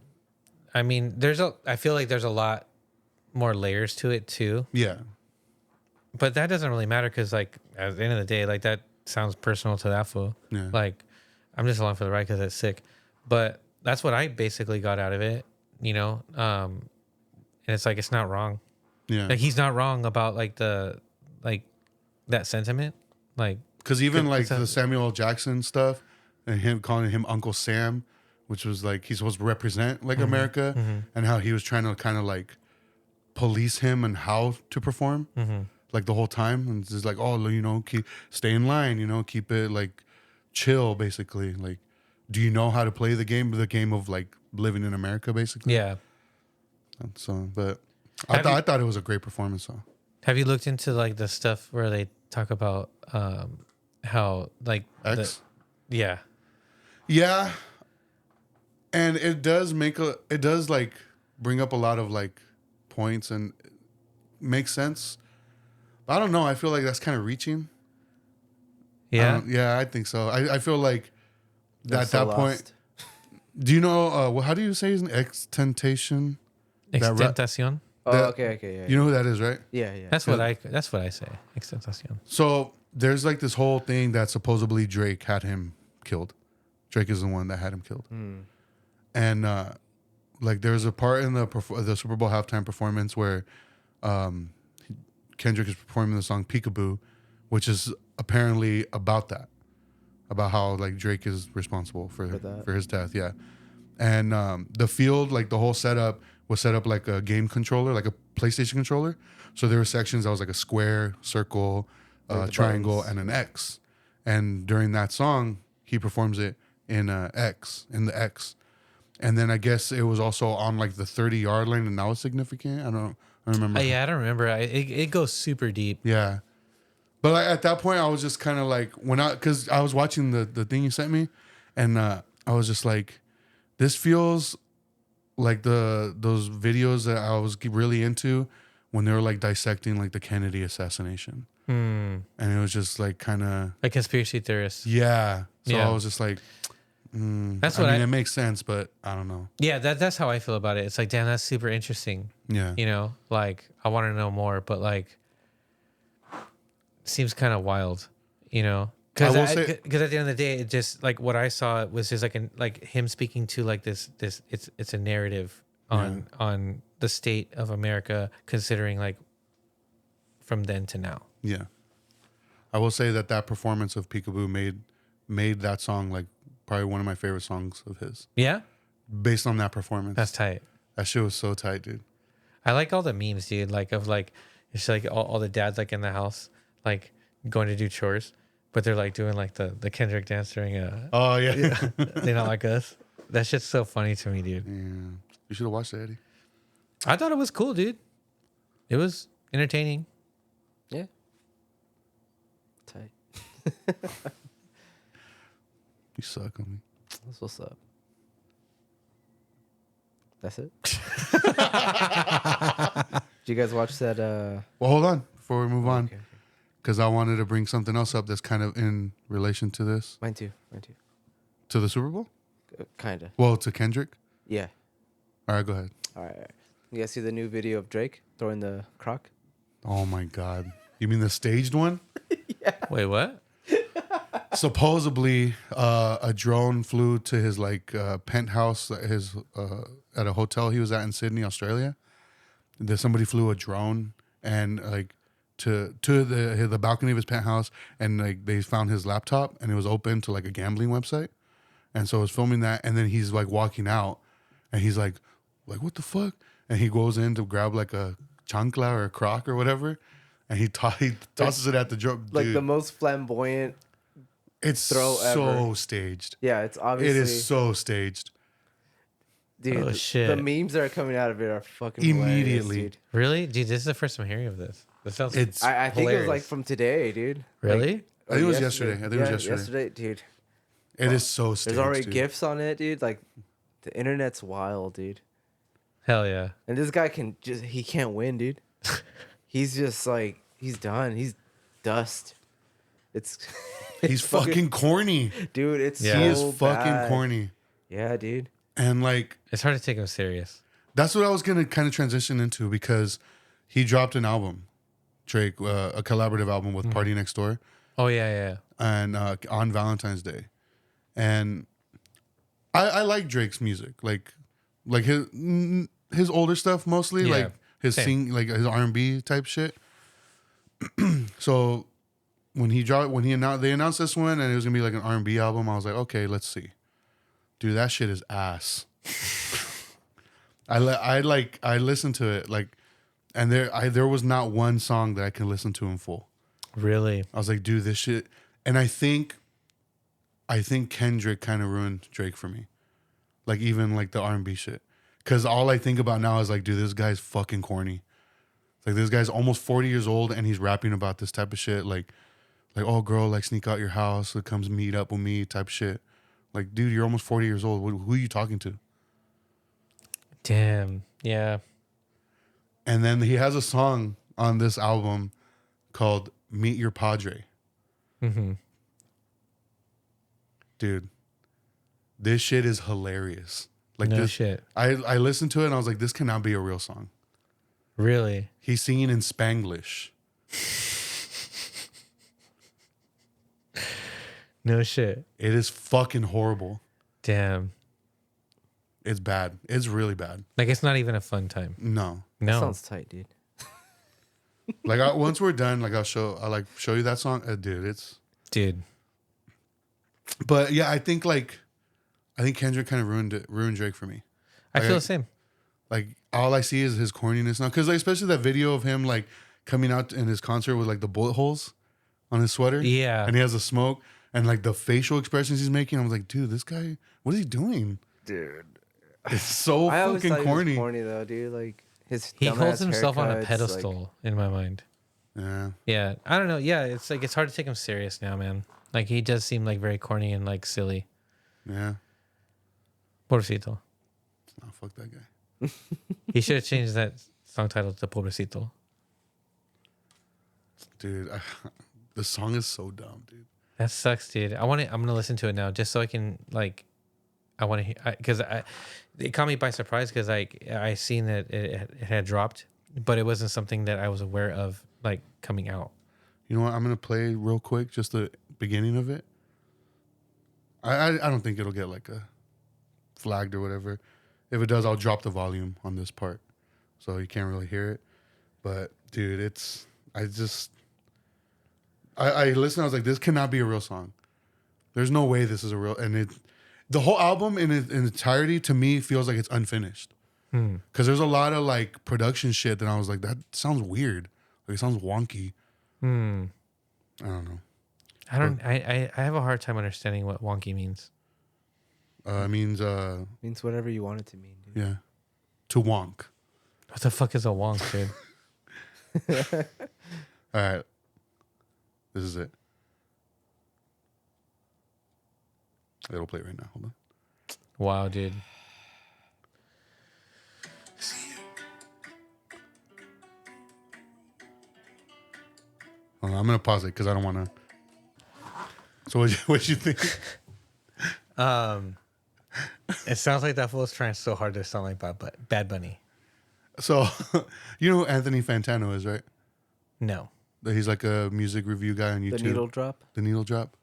I mean, I feel like there's a lot more layers to it too. Yeah. But that doesn't really matter because, like, at the end of the day, like that sounds personal to that fool. Yeah. Like, I'm just along for the ride because it's sick. But that's what I basically got out of it, you know. And it's like it's not wrong. Yeah. Like he's not wrong about like that sentiment. Like, because even like the Samuel L. Jackson stuff and him calling him Uncle Sam, which was like he's supposed to represent like America, and how he was trying to kind of like police him and how to perform. Like the whole time, and it's just like, oh, you know, stay in line, you know, keep it like chill, basically. Like, do you know how to play the game of like living in America, basically? yeah. And so, but I thought it was a great performance. So, Have you looked into like the stuff where they talk about how like X, yeah, and it does like bring up a lot of like points and make sense. I don't know. I feel like that's kind of reaching. yeah, I think so. I feel like at so that point. Do you know how do you say his name? Extentation? extentacion. Okay, yeah. You know who that is, right? Yeah. That's what I say. Extentacion. So there's like this whole thing that supposedly Drake had him killed. Drake is the one that had him killed. And like there's a part in the Super Bowl halftime performance where Kendrick is performing the song Peekaboo, which is apparently about that, about how like Drake is responsible for his death. Yeah. And the field, like the whole setup was set up like a game controller, like a PlayStation controller. So there were sections that was like a square, circle, triangle, and an X. And during that song, he performs it in the X. And then I guess it was also on like the 30-yard line, and that was significant. I don't remember. Yeah, I don't remember. It goes super deep. Yeah. But like, at that point, I was just kind of like, because I was watching the thing you sent me, and I was just like, this feels like those videos that I was really into when they were like dissecting like the Kennedy assassination. And it was just like kind of like conspiracy theorists. Yeah. So Yeah. I was just like, That's I what mean, it makes sense, but I don't know. Yeah, that's how I feel about it. It's like, damn, that's super interesting. Yeah. You know, like I want to know more, but like, seems kind of wild. You know, because at the end of the day, it just like what I saw was just like him speaking to like this. It's a narrative on the state of America, considering like from then to now. Yeah. I will say that performance of Peekaboo made that song like probably one of my favorite songs of his. Yeah. Based on that performance. That's tight. That shit was so tight, dude. I like all the memes, dude. Like of like, it's like all the dads like in the house, like going to do chores, but they're like doing like the Kendrick dance during Oh yeah. They Not Like Us. That shit's so funny to me, dude. Yeah. You should have watched it, Eddie. I thought it was cool, dude. It was entertaining. Yeah. Tight. You suck, homie. That's what's up. That's it. Did you guys watch that? Well, hold on before we move on, Okay. because I wanted to bring something else up that's kind of in relation to this, Mine too. to the Super Bowl. Kinda. Well, to Kendrick. Yeah. All right, go ahead. All right. You guys see the new video of Drake throwing the crock? Oh my God. You mean the staged one? Wait, what? Supposedly, a drone flew to his penthouse, at a hotel he was at in Sydney, Australia. Somebody flew a drone and to the balcony of his penthouse, and they found his laptop and it was open to a gambling website, and so it was filming that, and then he's walking out, and he's like what the fuck, and he goes in to grab a chancla or a crock or whatever, and he tosses it at the drone. The most flamboyant. It's throw so ever. staged. Yeah, it's obviously. It is so staged. Dude, Oh, shit. the memes that are coming out of it are fucking Immediately. hilarious, dude. Really? Dude, this is the first I'm hearing of this. This sounds It's I think it was hilarious. from today, dude. Really? I think it was yesterday. I think it was yesterday. Yesterday, dude. It is so staged. There's already dude. GIFs on it, dude. The internet's wild, dude. Hell yeah. And this guy he can't win, dude. He's just he's done. He's dust. It's He's fucking corny. dude. It's Yeah. He is so fucking bad. corny. Yeah, dude. And It's hard to take him serious. that's what I was gonna kind of transition into, because he dropped an album, Drake, a collaborative album with Partynextdoor, Oh, yeah. and on Valentine's Day, and I like Drake's music, like his older stuff mostly, Yeah, like his same. his R&B type shit. So when they announced this one and it was gonna be an R&B album, I was like, okay, let's see. Dude, that shit is ass. I listened to it and there was not one song that I can listen to in full. Really? I was like, dude, this shit, and I think Kendrick kind of ruined Drake for me, even the R&B shit, because all I think about now is dude, this guy's fucking corny. This guy's almost 40 years old and he's rapping about this type of shit, oh girl, sneak out your house, comes meet up with me type shit. Dude, you're almost 40 years old. Who are you talking to? Damn. Yeah. And then he has a song on this album called Meet Your Padre. Mm-hmm. Dude, this shit is hilarious. No this shit. I listened to it and I was like, this cannot be a real song. Really? He's singing in Spanglish. No shit. It is fucking horrible. Damn. It's bad. It's really bad. It's not even a fun time. No. No. Sounds tight, dude. Once we're done, I'll show you that song. Dude, Dude. but yeah, I think Kendrick kind of ruined Drake for me. I feel the same. All I see is his corniness now, because especially that video of him coming out in his concert with the bullet holes on his sweater. Yeah. And he has the smoke and the facial expressions he's making. I was like, dude, this guy, what is he doing? Dude. It's so I always fucking thought corny. he was corny though, dude. He holds himself on a haircuts, pedestal in my mind. Yeah. Yeah. I don't know. Yeah. It's it's hard to take him serious now, man. He does seem very corny and silly. Yeah. Pobrecito. Oh, fuck that guy. He should have changed that song title to Pobrecito. Dude, the song is so dumb, dude. That sucks, dude. I'm gonna listen to it now just so I can I want to hear, because it caught me by surprise, because I seen that it had dropped, but it wasn't something that I was aware of coming out. You know what? I'm gonna play real quick, just the beginning of it. I don't think it'll get a flagged or whatever. If it does, I'll drop the volume on this part, so you can't really hear it. But dude, I listened. I was like, this cannot be a real song. There's no way this is a real. And the whole album in entirety to me feels like it's unfinished. Because there's a lot of production shit that I was like, that sounds weird. It sounds wonky. I don't know. I have a hard time understanding what wonky means. It means means whatever you want it to mean, dude. yeah, to wonk. What the fuck is a wonk, dude? All right, this is it. It'll play right now. Hold on. Wow, dude. Hold on, I'm gonna pause it because I don't want to. So what you think? It sounds like that fool's trying so hard to sound like Bad Bunny. So, you know who Anthony Fantano is, right? No. He's like a music review guy on YouTube. The needle drop. The needle drop.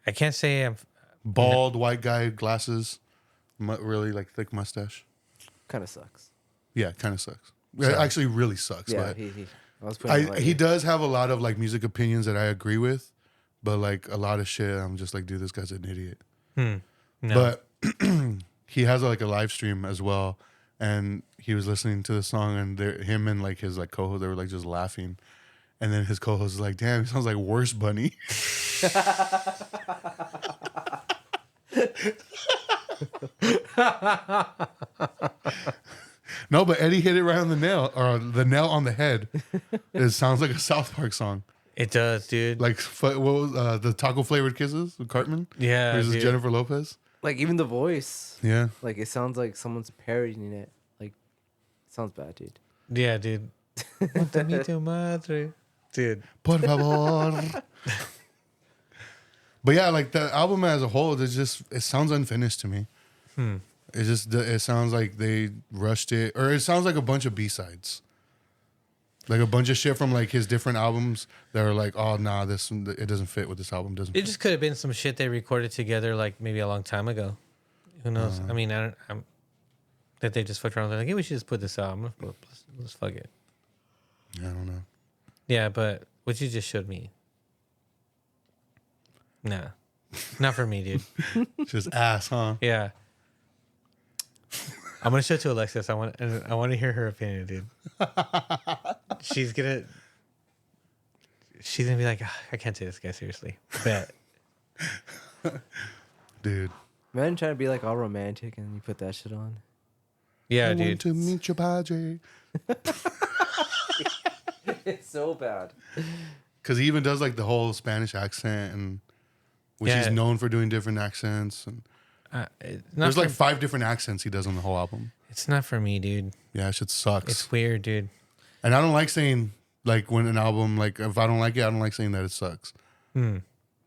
I can't say I'm Bald, white guy, glasses, really like thick mustache. Kind of sucks. Yeah, kind of sucks. It actually really sucks. Yeah, but I was putting it he does have a lot of like music opinions that I agree with, but like a lot of shit, I'm just like, dude, this guy's an idiot. No. But he has like a live stream as well, and he was listening to the song, and him and like his like co-host, they were like just laughing, and then his co-host was like, "Damn, he sounds like Worse Bunny." No, but Eddie hit it right on the nail, or the nail on the head. It sounds like a South Park song. It does, dude. Like what was the taco flavored kisses with Cartman? Yeah, versus dude. Jennifer Lopez. like even the voice. Yeah, Like it sounds like someone's parodying it. Like it sounds bad, dude. Yeah, dude. Ponte mi tu madre. Dude. por favor. But yeah, like the album as a whole, it sounds unfinished to me. It sounds like they rushed it, or it sounds like a bunch of B-sides. Like a bunch of shit from like his different albums that are like, oh nah, it doesn't fit with this album. It just could have been some shit they recorded together like maybe a long time ago. Who knows? I mean, I'm that they just fucked around. They're like, hey, we should just put this out. Let's fuck it. Yeah, I don't know. Yeah, but what you just showed me. Nah. Not for me, dude. Just ass, huh? Yeah. I'm gonna show it to Alexis. I want to hear her opinion, dude. She's gonna be like, "Ah, I can't take this guy seriously. Bet. Dude. Imagine trying to be like all romantic and you put that shit on. Yeah, I dude. want to meet your padre. It's so bad. Because he even does like the whole Spanish accent, and which he's Yeah. known for doing different accents. And there's like 5 different accents he does on the whole album. It's not for me, dude. Yeah, that shit sucks. It's weird, dude. And I don't like saying like when an album, like if I don't like it, I don't like saying that it sucks.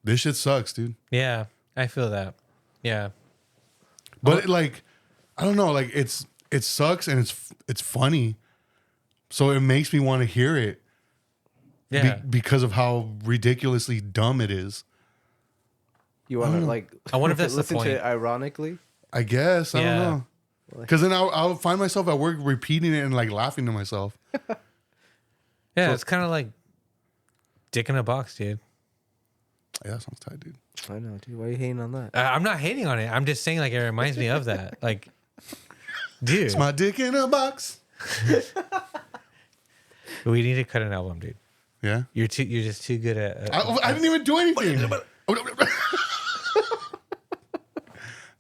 This shit sucks, dude. Yeah, I feel that. Yeah. But like, I don't know, like it sucks and it's funny, so it makes me want to hear it. Yeah. Because of how ridiculously dumb it is. You want to like? I wonder if that's the listen point. to it ironically. I guess I Yeah. don't know. Because then I'll find myself at work repeating it and like laughing to myself. Yeah, it's kind of like dick in a box, dude. Yeah, that sounds tight, dude. I know, dude. Why are you hating on that? I'm not hating on it. I'm just saying, like, it reminds me of that. Like, dude, It's my dick in a box. we need to cut an album, dude. Yeah. You're just too good at. I didn't even do anything.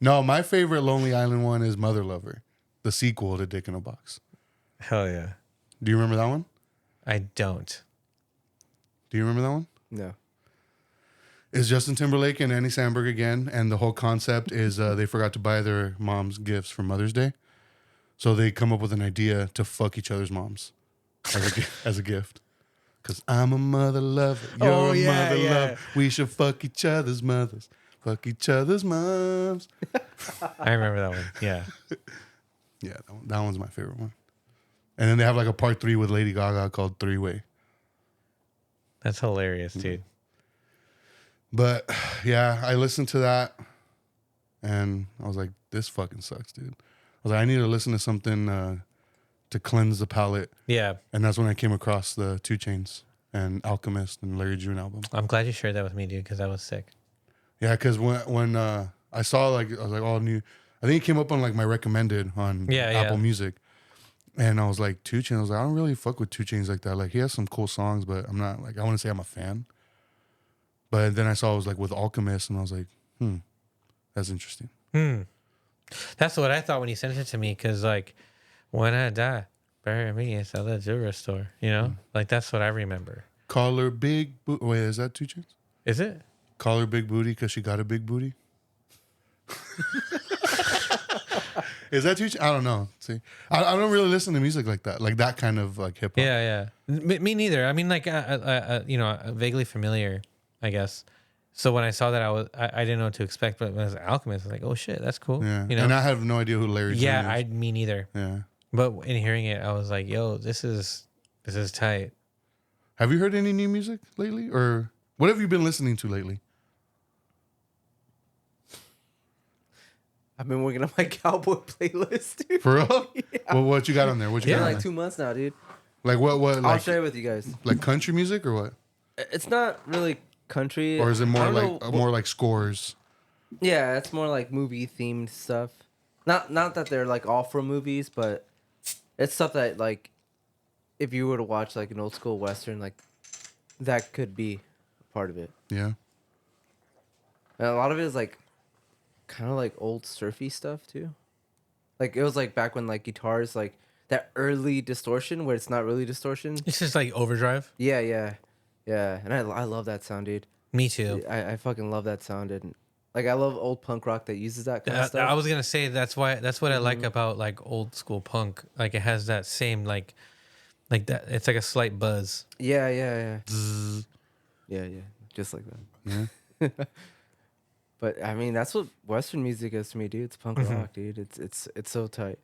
No, my favorite Lonely Island one is Mother Lover, the sequel to Dick in a Box. Hell yeah. Do you remember that one? I don't. Do you remember that one? No. It's Justin Timberlake and Annie Samberg again, and the whole concept is they forgot to buy their moms gifts for Mother's Day, so they come up with an idea to fuck each other's moms as a gift. Because I'm a mother lover, you're a mother lover. We should fuck each other's mothers, fuck each other's moms. I remember that one. Yeah. Yeah, that one's my favorite one. And then they have like a part 3 with Lady Gaga called 3-Way. That's hilarious, dude. But yeah, I listened to that and I was like, this fucking sucks, dude. I was like, I need to listen to something to cleanse the palate. Yeah. And that's when I came across the 2 Chainz and Alchemist and Larry June album. I'm glad you shared that with me, dude, because that was sick. Yeah, because when I saw like, I was like, oh, new. I think it came up on like my recommended on Apple Music. And I was like, 2 Chainz. I was like, I don't really fuck with 2 Chainz like that. Like, he has some cool songs, but I'm not like, I want to say I'm a fan. But then I saw it was like with Alchemist, and I was like, that's interesting. That's what I thought when you sent it to me, because like, when I die, bury me inside the jewelry store. You know, like that's what I remember. Call her Big Boo. Wait, is that 2 Chainz? Is it? Call her big booty because she got a big booty. Is that too? I don't know. See, I don't really listen to music like that kind of like hip hop. Yeah. Me neither. I mean, like, vaguely familiar, I guess. So when I saw that, I didn't know what to expect. But when it was Alchemist, I was like, oh shit, that's cool. Yeah. You know? And I have no idea who Larry June is. Me neither. Yeah. But in hearing it, I was like, yo, this is tight. Have you heard any new music lately, or what have you been listening to lately? I've been working on my cowboy playlist, dude. For real? Yeah. Well, what you got on there? What you Been got? On like there? 2 months now, dude. Like what? I'll Like, share it with you guys. like country music or what? It's not really country. Or is it I more don't like know. more like scores? Yeah, it's more like movie themed stuff. Not that they're like all from movies, but it's stuff that like if you were to watch like an old school western, like that could be a part of it. Yeah. And a lot of it is like kind of like old surfy stuff too. Like it was like back when like guitars like that early distortion where it's not really distortion. It's just like overdrive. Yeah. And I love that sound, dude. Me too. I fucking love that sound, and like I love old punk rock that uses that kind of stuff. I was gonna say that's what I like about like old school punk. Like it has that same like that. It's like a slight buzz. Yeah. Yeah, just like that. Yeah. But I mean, that's what Western music is to me, dude. It's punk rock, dude. It's so tight.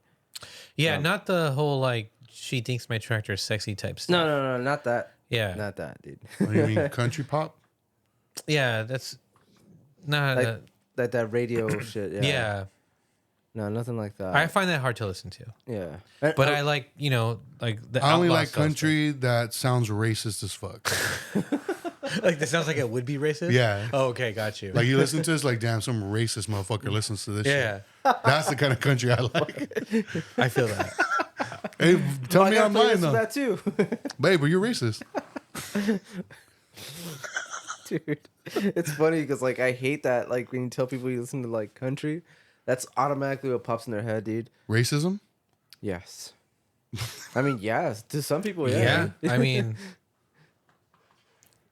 Yeah, not the whole like she thinks my tractor is sexy type stuff. No, not that. Yeah, Not that, dude. What do you mean country pop? yeah, that's not. Like that radio shit. Yeah. Yeah, No, nothing like that. I find that hard to listen to. Yeah. But I like like the. I only outlaw like stuff. country that sounds racist as fuck. Like this sounds like it would be racist. Yeah. Oh, okay, got you. Like you listen to this, like damn, some racist motherfucker listens to this. yeah, Shit. That's the kind of country I like. I feel that. Hey, tell me I I'm got lying playlists for though, that too, babe. But you're racist. dude. It's funny because like I hate that like when you tell people you listen to like country, that's automatically what pops in their head, dude. Racism. Yes. I mean, yes. To some people, yeah. Yeah, I mean,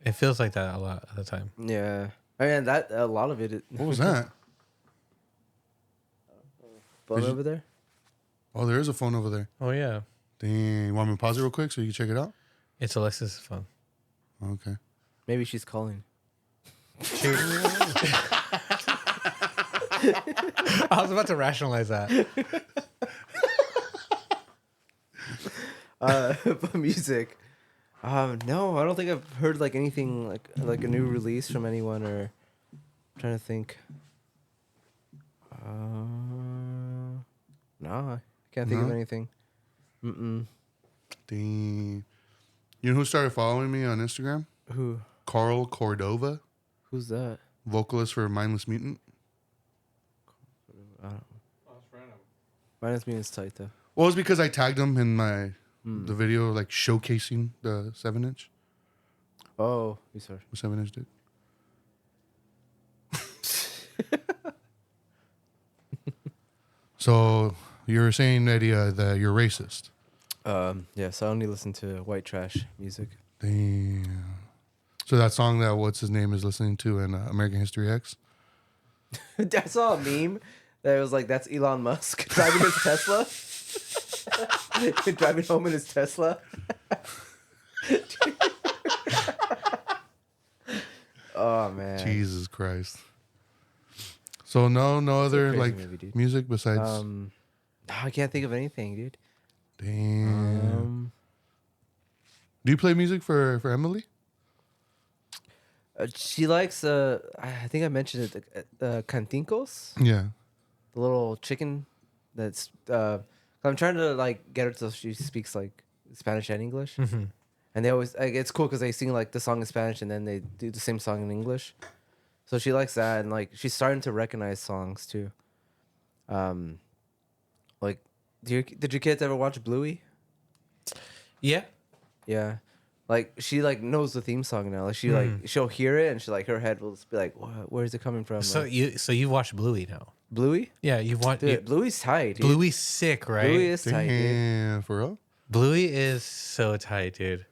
it feels like that a lot of the time. Yeah. I mean, that a lot of it. What was that? Phone over there. Oh, there is a phone over there. Oh yeah, Dang. You want me to pause it real quick so you can check it out? it's Alexa's phone. Okay. Maybe she's calling. I was about to rationalize that. But music. No, I don't think I've heard like anything like a new release from anyone or. I'm trying to think. No, I can't think of No? anything. Mm-mm. Dang. You know who started following me on Instagram? Who? Carl Cordova, Who's that? vocalist for Mindless Mutant. I don't know. Minus me is tight though. Well, it's because I tagged him in the video, like showcasing the 7-inch, Oh, you sorry. 7-inch dick. So you're saying that that you're racist? Yes, I only listen to white trash music. Damn. So that song that what's his name is listening to in American History X. I saw a meme that was like, that's Elon Musk driving his Tesla. Driving home in his Tesla. Oh, man. Jesus Christ. So no other crazy like movie, dude. music besides. I can't think of anything, dude. Damn. Do you play music for Emily? She likes, I think I mentioned it, cantincos. Yeah. The little chicken that's, I'm trying to like get her so she speaks like Spanish and English. Mm-hmm. And they always, like, it's cool because they sing like the song in Spanish and then they do the same song in English. So she likes that, and like she's starting to recognize songs too. Like, did your kids ever watch Bluey? Yeah. Yeah, like she like knows the theme song now. Like she like she'll hear it and she like her head will just be like, where is it coming from? So Like, you watched Bluey now? Bluey? Yeah, you've watched. Dude, Bluey's tight. Dude. Bluey's sick, right? Bluey is tight, dude. Damn, for real? Bluey is so tight, dude.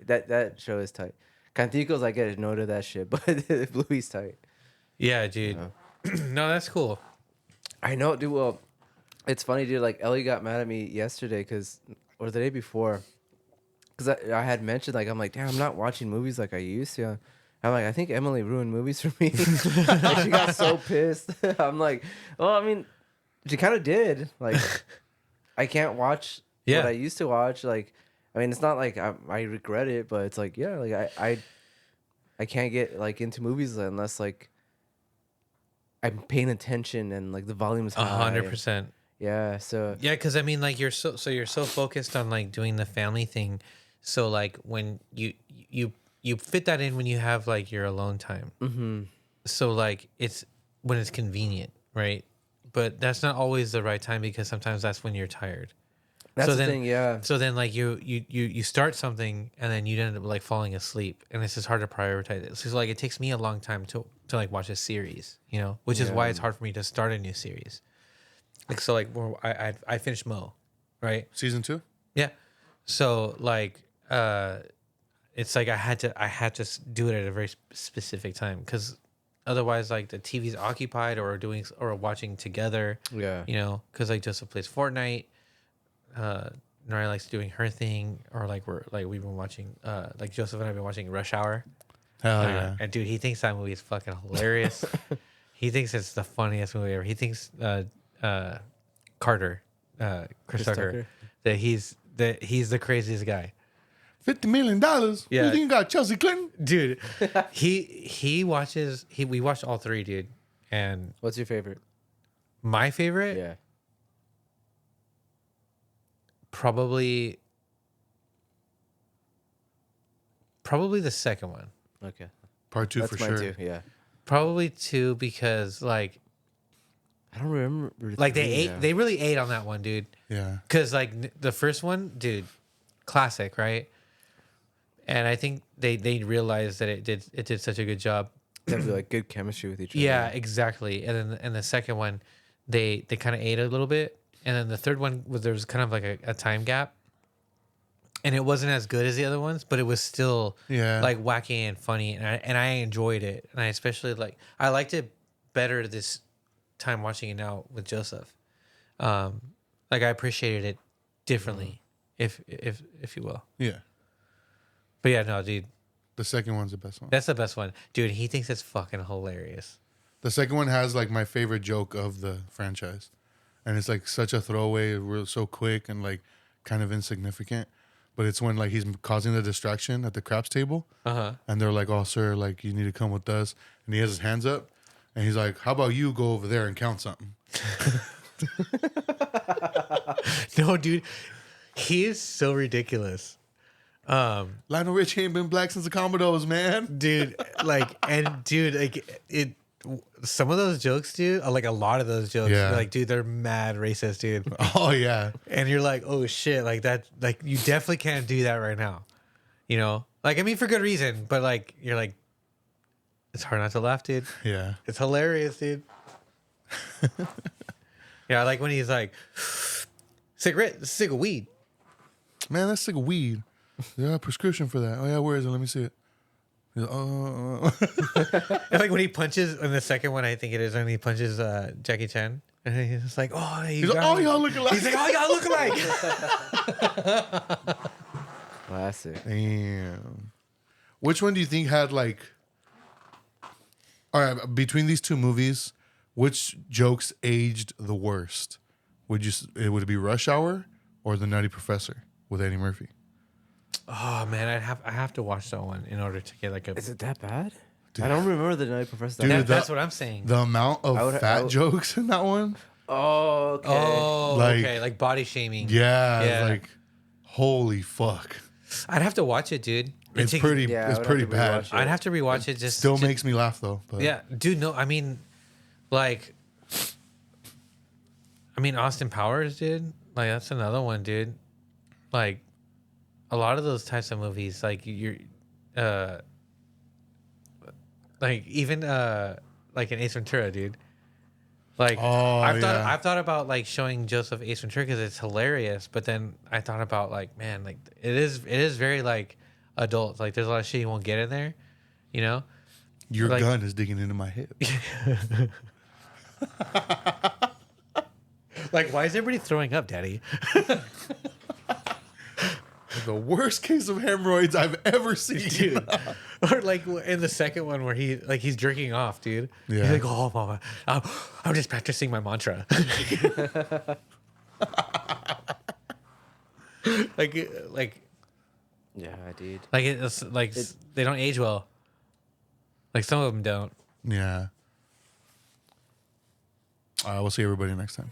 that show is tight. Canticos, I get no to that shit, but Bluey's tight. Yeah, dude. No, that's cool. I know, dude. Well, it's funny, dude. Like Ellie got mad at me yesterday or the day before, because I had mentioned like I'm like, damn, I'm not watching movies like I used to. I'm like, I think Emily ruined movies for me. Like, she got so pissed. I'm like, well, I mean, she kind of did. Like, I can't watch what I used to watch. Like, I mean, it's not like I regret it, but it's like, yeah, like I can't get like into movies unless like I'm paying attention and like the volume is high. 100%. Yeah. So Yeah, because I mean, like you're so focused on like doing the family thing, so like when you fit that in when you have like your alone time. mm-hmm. So like it's when it's convenient, right? But that's not always the right time because sometimes that's when you're tired. That's so the then, thing. Yeah. So then like you start something and then you end up like falling asleep, and it's just hard to prioritize it. So like it takes me a long time to like watch a series, you know, which is why it's hard for me to start a new series. Like so, like I finished Mo, right? Season 2. Yeah. So like it's like I had to do it at a very specific time because otherwise like the TV's occupied or doing or watching together. Yeah. You know, because like Joseph plays Fortnite. Nari likes doing her thing, or like we've been watching like Joseph and I've been watching Rush Hour. Hell yeah. And dude, he thinks that movie is fucking hilarious. He thinks it's the funniest movie ever. He thinks Carter, Chris Tucker, that he's the craziest guy. $50 million. Yeah. You think you got Chelsea Clinton? Dude, we watched all three, dude. And What's your favorite? my favorite, Yeah. probably the second one. Okay. Part 2 That's for mine sure. too. Yeah. Probably 2 because like I don't remember. they three, ate yeah. they really ate on that one, dude. Yeah. Because like the first one, dude, classic, right? And I think they realized that it did such a good job. They have like good chemistry with each other. Yeah, exactly. And then the second one, they kind of ate a little bit, and then the third one there was kind of like a time gap, and it wasn't as good as the other ones, but it was still like wacky and funny, and I enjoyed it, and I especially I liked it better this time watching it now with Joseph. Like I appreciated it differently, if you will. Yeah. But yeah, no, dude, The second one's the best one. that's the best one, dude. He thinks it's fucking hilarious. The second one has like my favorite joke of the franchise. And it's like such a throwaway, so quick and like kind of insignificant. But it's when like he's causing the distraction at the craps table. And they're like, oh, sir, like you need to come with us. And he has his hands up. And he's like, how about you go over there and count something? No, dude, he is so ridiculous. Lionel Richie ain't been black since the Commodores, man. Dude, like it some of those jokes, dude, like a lot of those jokes, like, dude, they're mad racist, dude. Oh, yeah. And you're like, oh shit, like that, like you definitely can't do that right now. You know? Like, I mean, for good reason, but like, you're like, it's hard not to laugh, dude. Yeah. It's hilarious, dude. Yeah, I like when he's like, cigarette, cig of weed. Man, that's like a weed. Yeah, prescription for that. Oh, yeah, where is it? Let me see it. He's like, oh. And like when he punches in the second one, I think it is, when he punches Jackie Chan. And he's just like, oh, He's like, oh, y'all look alike. He's like, oh, y'all look alike. Classic. Damn. Which one do you think had like... All right, between these two movies, which jokes aged the worst? Would it be Rush Hour or The Nutty Professor with Eddie Murphy? Oh man, I have to watch that one in order to get like a. Is it that bad? Dude, I don't remember the Night Professor. Dude, that's what I'm saying. The amount of fat jokes in that one. Oh, okay. Oh, Like- okay, like body shaming. Yeah, like holy fuck. I'd have to watch it, dude. It's takes- pretty Yeah, I would pretty have to bad. rewatch it. I'd have to rewatch it. Just Still makes me laugh though. But Yeah, dude. No, I mean, like, Austin Powers, dude. Like that's another one, dude. Like, a lot of those types of movies, like you're, like even like an Ace Ventura, dude. Like I've thought about like showing Joseph Ace Ventura because it's hilarious, but then I thought about like, man, like it is very like adults. Like there's a lot of shit you won't get in there, you know. Your Like- gun is digging into my hip. Like, why is everybody throwing up, Daddy? The worst case of hemorrhoids I've ever seen. Dude. Or like in the second one where he's jerking off, dude. Yeah. He's like, oh, mama, I'm just practicing my mantra. like, Yeah, dude. like it's like they don't age well. Like some of them don't. Yeah. We'll see everybody next time.